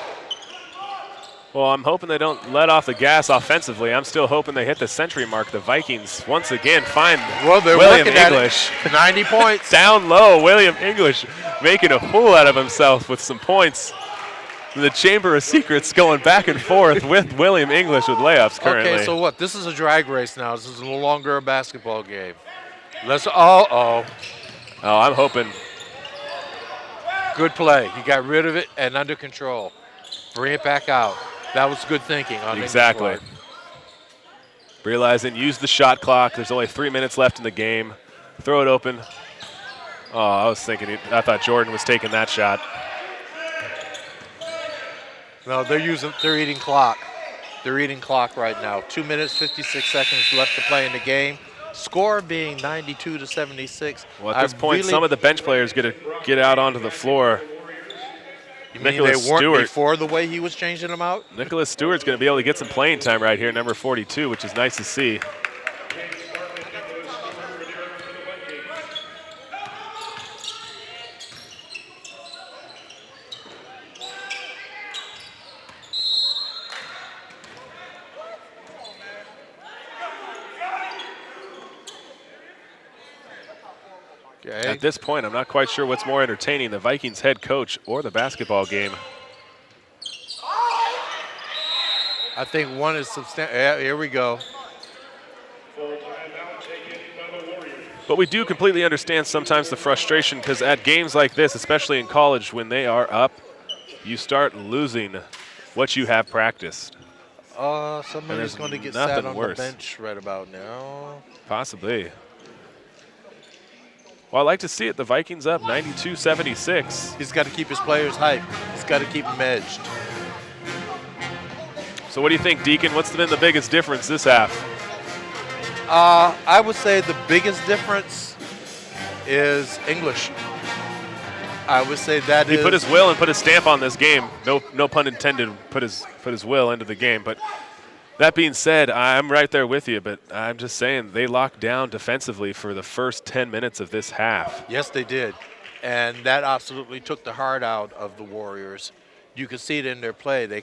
Well, I'm hoping they don't let off the gas offensively. I'm still hoping they hit the century mark. The Vikings once again find William English. 90 points. Down low, William English making a fool out of himself with some points. The Chamber of Secrets going back and forth with William English with layups currently. Okay, so what? This is a drag race now. This is no longer a basketball game. Oh, I'm hoping. Good play. He got rid of it and under control. Bring it back out. That was good thinking on exactly. Realizing, use the shot clock. There's only 3 minutes left in the game. Throw it open. Oh, I thought Jordan was taking that shot. No, they're eating clock. They're eating clock right now. 2 minutes, 56 seconds left to play in the game. Score being 92-76. Well, at this point, some of the bench players get out onto the floor. You mean they weren't before the way he was changing them out? Nicholas Stewart's going to be able to get some playing time right here, number 42, which is nice to see. Okay. At this point, I'm not quite sure what's more entertaining, the Vikings head coach or the basketball game. I think one is substantial. Yeah, here we go. But we do completely understand sometimes the frustration because at games like this, especially in college, when they are up, you start losing what you have practiced. Somebody's going to get sat on the bench right about now. Possibly. Well, I like to see it. The Vikings up 92-76. He's got to keep his players hyped. He's got to keep them edged. So what do you think, Deacon? What's been the biggest difference this half? I would say the biggest difference is English. I would say that He put his will and put his stamp on this game. No pun intended. Put his will into the game. But that being said, I'm right there with you. But I'm just saying they locked down defensively for the first 10 minutes of this half. Yes, they did. And that absolutely took the heart out of the Warriors. You could see it in their play. They're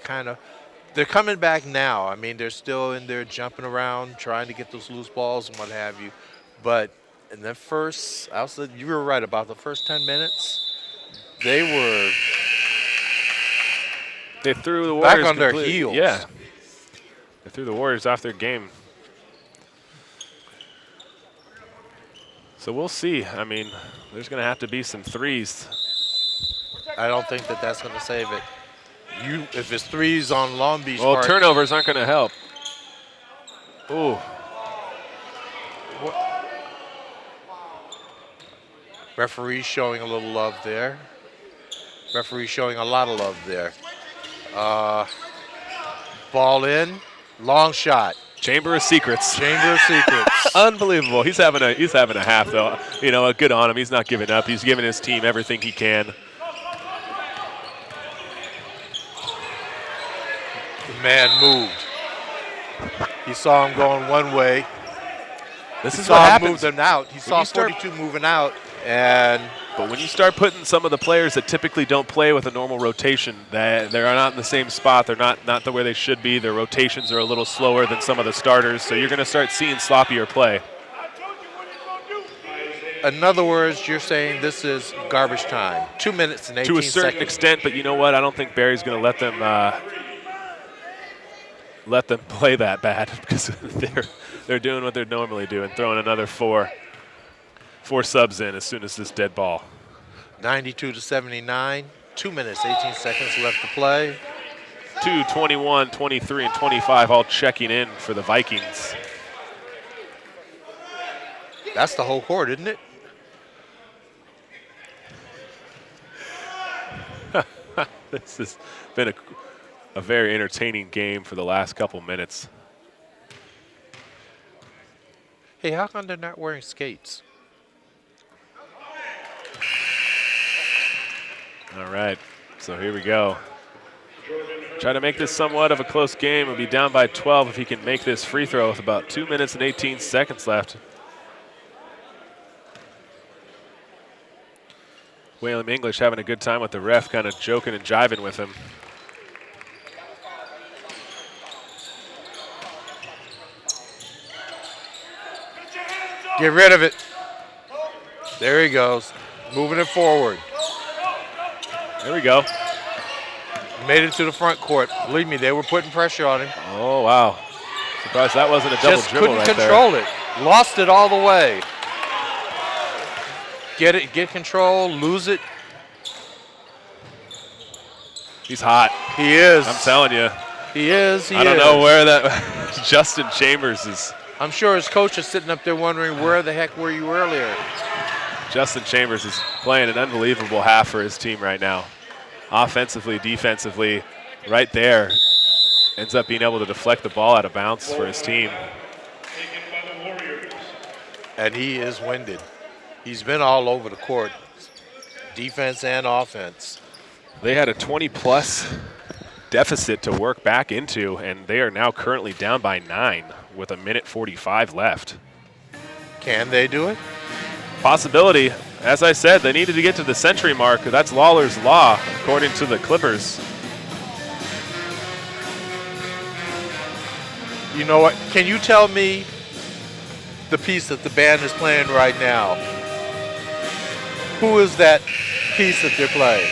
coming back now. I mean, they're still in there jumping around, trying to get those loose balls and what have you. But in the first, you were right about the first 10 minutes. They threw the Warriors back on their completely- heels. Yeah. They threw the Warriors off their game. So we'll see. I mean, there's going to have to be some threes. I don't think that that's going to save it. If it's threes on Long Beach Well, part, turnovers aren't going to help. Ooh. referee showing a little love there. Referee showing a lot of love there. Ball in, long shot. Chamber of Secrets. Chamber of Secrets. Unbelievable. He's having a half though. You know, good on him. He's not giving up. He's giving his team everything he can. The man moved. He saw him going one way. This He is saw what him happens. move them out. He saw you start- 42 moving out, and But when you start putting some of the players that typically don't play with a normal rotation, that they're not in the same spot, they're not the way they should be. Their rotations are a little slower than some of the starters, so you're going to start seeing sloppier play. in other words, you're saying this is garbage time. 2 minutes and 18 To a certain seconds. extent, but you know what? I don't think Barry's going to let them play that bad because they're doing what they're normally doing, throwing another four subs in as soon as this dead ball. 92 to 79. 2 minutes, 18 seconds left to play. 2, 21, 23, and 25 all checking in for the Vikings. That's the whole court, isn't it? This has been a very entertaining game for the last couple minutes. Hey, how come they're not wearing skates? All right, so here we go. Try to make this somewhat of a close game. We'll be down by 12 if he can make this free throw with about 2 minutes and 18 seconds left. William English having a good time with the ref, kind of joking and jiving with him. Get rid of it. There he goes. Moving it forward. There we go. Made it to the front court. Believe me, they were putting pressure on him. Oh, wow. Surprised that wasn't a double Just dribble couldn't right control it. Lost it all the way. Get control, lose it. He's hot. He is. I'm telling you. He is. I don't know where that Justin Chambers is. I'm sure his coach is sitting up there wondering where the heck were you earlier. Justin Chambers is playing an unbelievable half for his team right now. Offensively, defensively, right there. Ends up being able to deflect the ball out of bounds for his team. And he is winded. He's been all over the court, defense and offense. They had a 20-plus deficit to work back into, and they are now currently down by 9 with 1:45 left. Can they do it? Possibility. As I said, they needed to get to the century mark. That's Lawler's Law, according to the Clippers. You know what? Can you tell me the piece that the band is playing right now? Who is that piece that they're playing?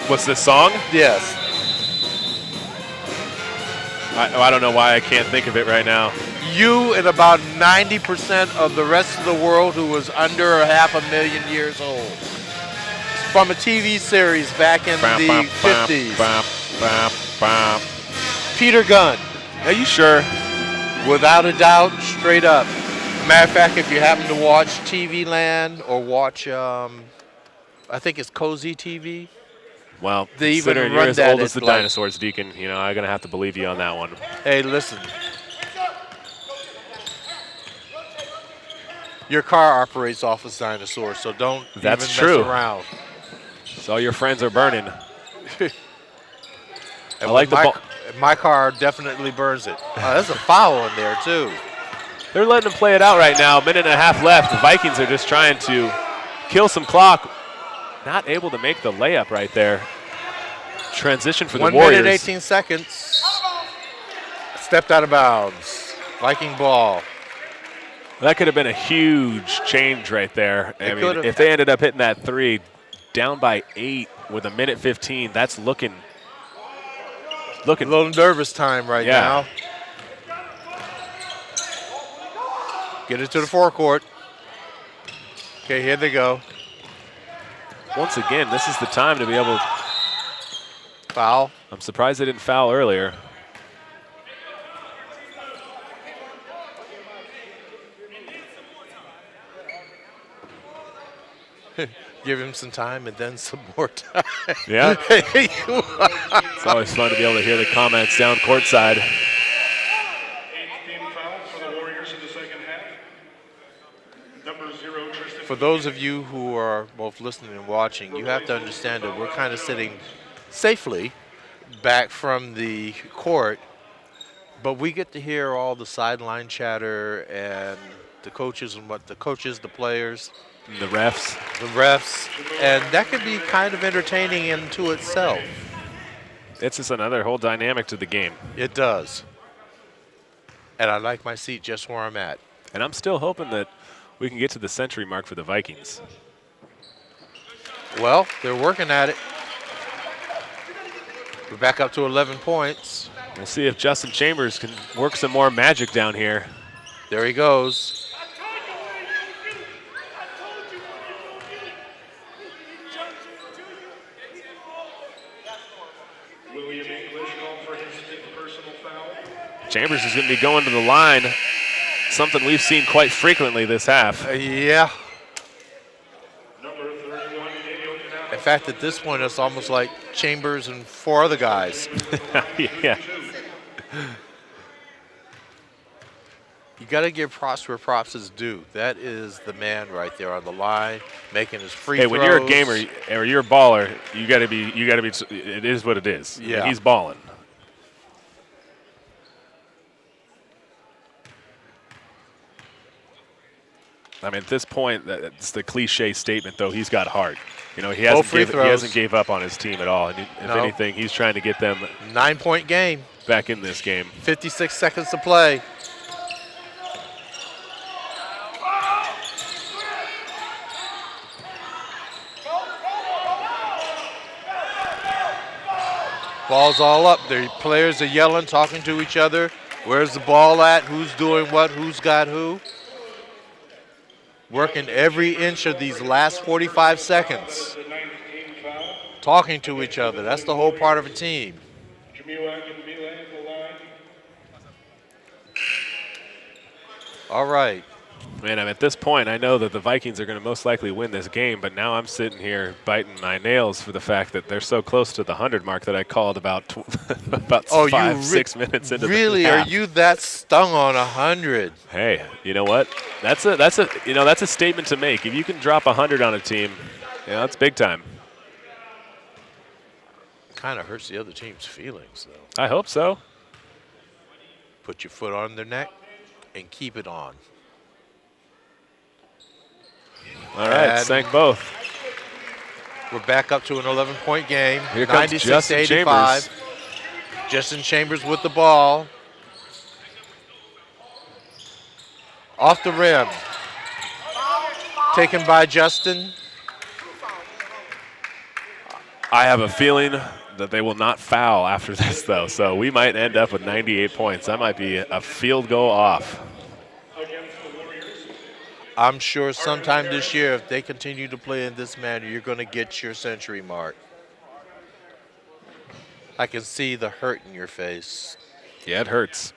What's this song? Yes. I don't know why I can't think of it right now. You and about 90% of the rest of the world who was under 500,000 years old. It's from a TV series back in the 50s. Peter Gunn. Are you sure? Without a doubt, straight up. Matter of fact, if you happen to watch TV Land or watch, I think it's Cozy TV. Well, They even considering you're run as that old as at the like- dinosaurs, Deacon, you know, I'm going to have to believe you on that one. Hey, listen. Your car operates off a dinosaur, so don't That's even true. mess around. So your friends are burning. And I like the ball. my car definitely burns it. Oh, there's a foul in there, too. They're letting them play it out right now. Minute and a half left. The Vikings are just trying to kill some clock. Not able to make the layup right there. Transition for the 1 Warriors. minute, 18 seconds. Stepped out of bounds. Viking ball. That could have been a huge change right there. I mean, if they ended up hitting that three, down by 8 with a minute 15, that's looking A little nervous time right now. Get it to the forecourt. Okay, here they go. Once again, this is the time to be able to. Foul. I'm surprised they didn't foul earlier. Give him some time and then some more time. Yeah. It's always fun to be able to hear the comments down courtside. 8th team foul for the Warriors in the second half. Number 0, Tristan. For those of you who are both listening and watching, you have to understand that we're kind of sitting safely back from the court, but we get to hear all the sideline chatter and the coaches and what the coaches, the players, The refs. and that can be kind of entertaining into itself. It's just another whole dynamic to the game. It does. And I like my seat just where I'm at. And I'm still hoping that we can get to the century mark for the Vikings. Well, they're working at it. We're back up to 11 points. We'll see if Justin Chambers can work some more magic down here. There he goes. William English called for his 5th personal foul. Chambers is going to be going to the line, something we've seen quite frequently this half. Yeah. Number 31, Daniel Canales. In fact, at this point, it's almost like Chambers and 4 other guys. Yeah. You got to give props where props is due. That is the man right there on the line, making his free throws. Hey, when you're a gamer or you're a baller, you got to be. It is what it is. Yeah. I mean, he's balling. I mean, at this point, it's the cliche statement, though. He's got heart. You know, he hasn't gave up on his team at all. And if anything, he's trying to get them 9-point game. back in this game. 56 seconds to play. Ball's all up. The players are yelling, talking to each other. Where's the ball at? Who's doing what? Who's got who? Working every inch of these last 45 seconds. The 9th team foul. Talking to each other. That's the whole part of a team. Jamila and Mila at the line. All right. Man, at this point, I know that the Vikings are going to most likely win this game, but now I'm sitting here biting my nails for the fact that they're so close to the 100 mark that I called about 6 minutes into really, the half. are you that stung on 100? Hey, you know what? That's a statement to make. If you can drop 100 on a team, that's big time. Kind of hurts the other team's feelings, though. I hope so. Put your foot on their neck and keep it on. All right, And sank both. We're back up to an 11-point game. Here comes 96 Justin to 85. Chambers. Justin Chambers with the ball. Off the rim. Taken by Justin. I have a feeling that they will not foul after this, though, so we might end up with 98 points. That might be a field goal off. I'm sure sometime this year, if they continue to play in this manner, you're going to get your century mark. I can see the hurt in your face. Yeah, it hurts.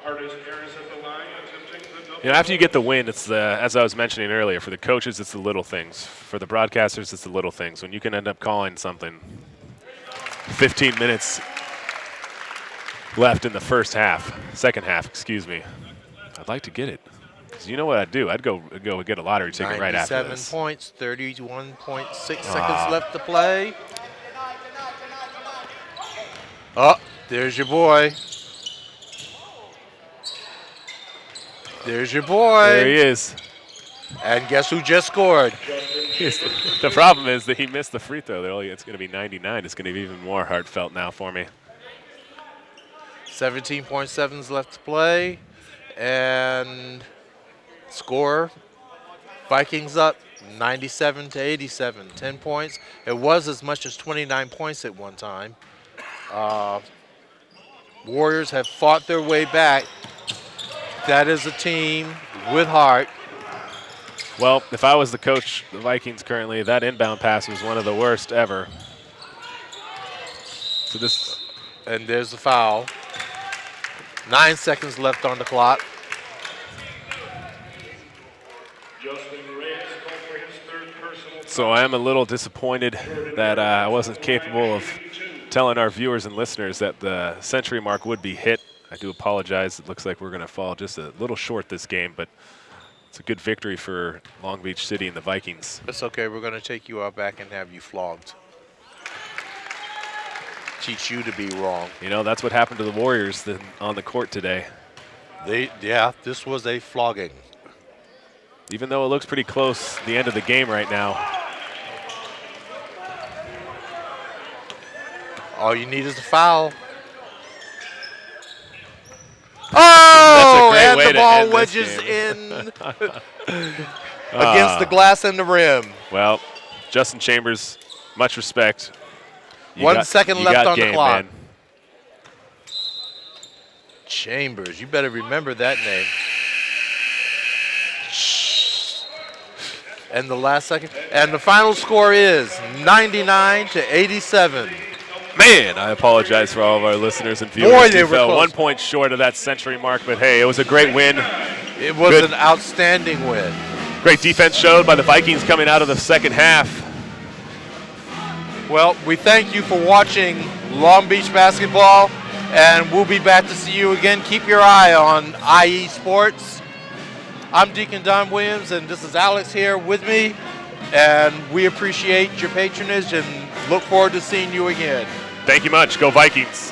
Artist Harris at the line, attempting the double. After you get the win, it's as I was mentioning earlier, for the coaches, it's the little things. For the broadcasters, it's the little things. When you can end up calling something 15 minutes left in the second half, excuse me. I'd like to get it. 'Cause you know what I'd do? I'd go get a lottery ticket right after 97 this. points, 31.6 seconds left to play. Oh, there's your boy. There's your boy. There he is. And guess who just scored? The problem is that he missed the free throw. It's going to be 99. It's going to be even more heartfelt now for me. 17.7 left to play. And score, Vikings up 97 to 87, 10 points. It was as much as 29 points at one time. Warriors have fought their way back. That is a team with heart. Well, if I was the coach of the Vikings currently, that inbound pass was one of the worst ever. So this, And there's the foul. 9 seconds left on the clock. so I am a little disappointed that I wasn't capable of telling our viewers and listeners that the century mark would be hit. I do apologize. It looks like we're going to fall just a little short this game, but it's a good victory for Long Beach City and the Vikings. It's okay. We're going to take you out back and have you flogged. Teach you to be wrong. You know, that's what happened to the Warriors on the court today. This was a flogging. Even though it looks pretty close, the end of the game right now. All you need is a foul. Oh, That's a great and way the to ball end this wedges game. in against the glass and the rim. Well, Justin Chambers, much respect. 1 second left on the clock. Man. Chambers, you better remember that name. And the last second, and the final score is 99 to 87. Man, I apologize for all of our listeners and viewers. Boy, they We were fell close. 1 point short of that century mark, but hey, it was a great win. It was Good. an outstanding win. Great defense showed by the Vikings coming out of the second half. Well, we thank you for watching Long Beach basketball, and we'll be back to see you again. Keep your eye on IE Sports. I'm Deacon Don Williams, and this is Alex here with me, and we appreciate your patronage and look forward to seeing you again. Thank you much. Go Vikings.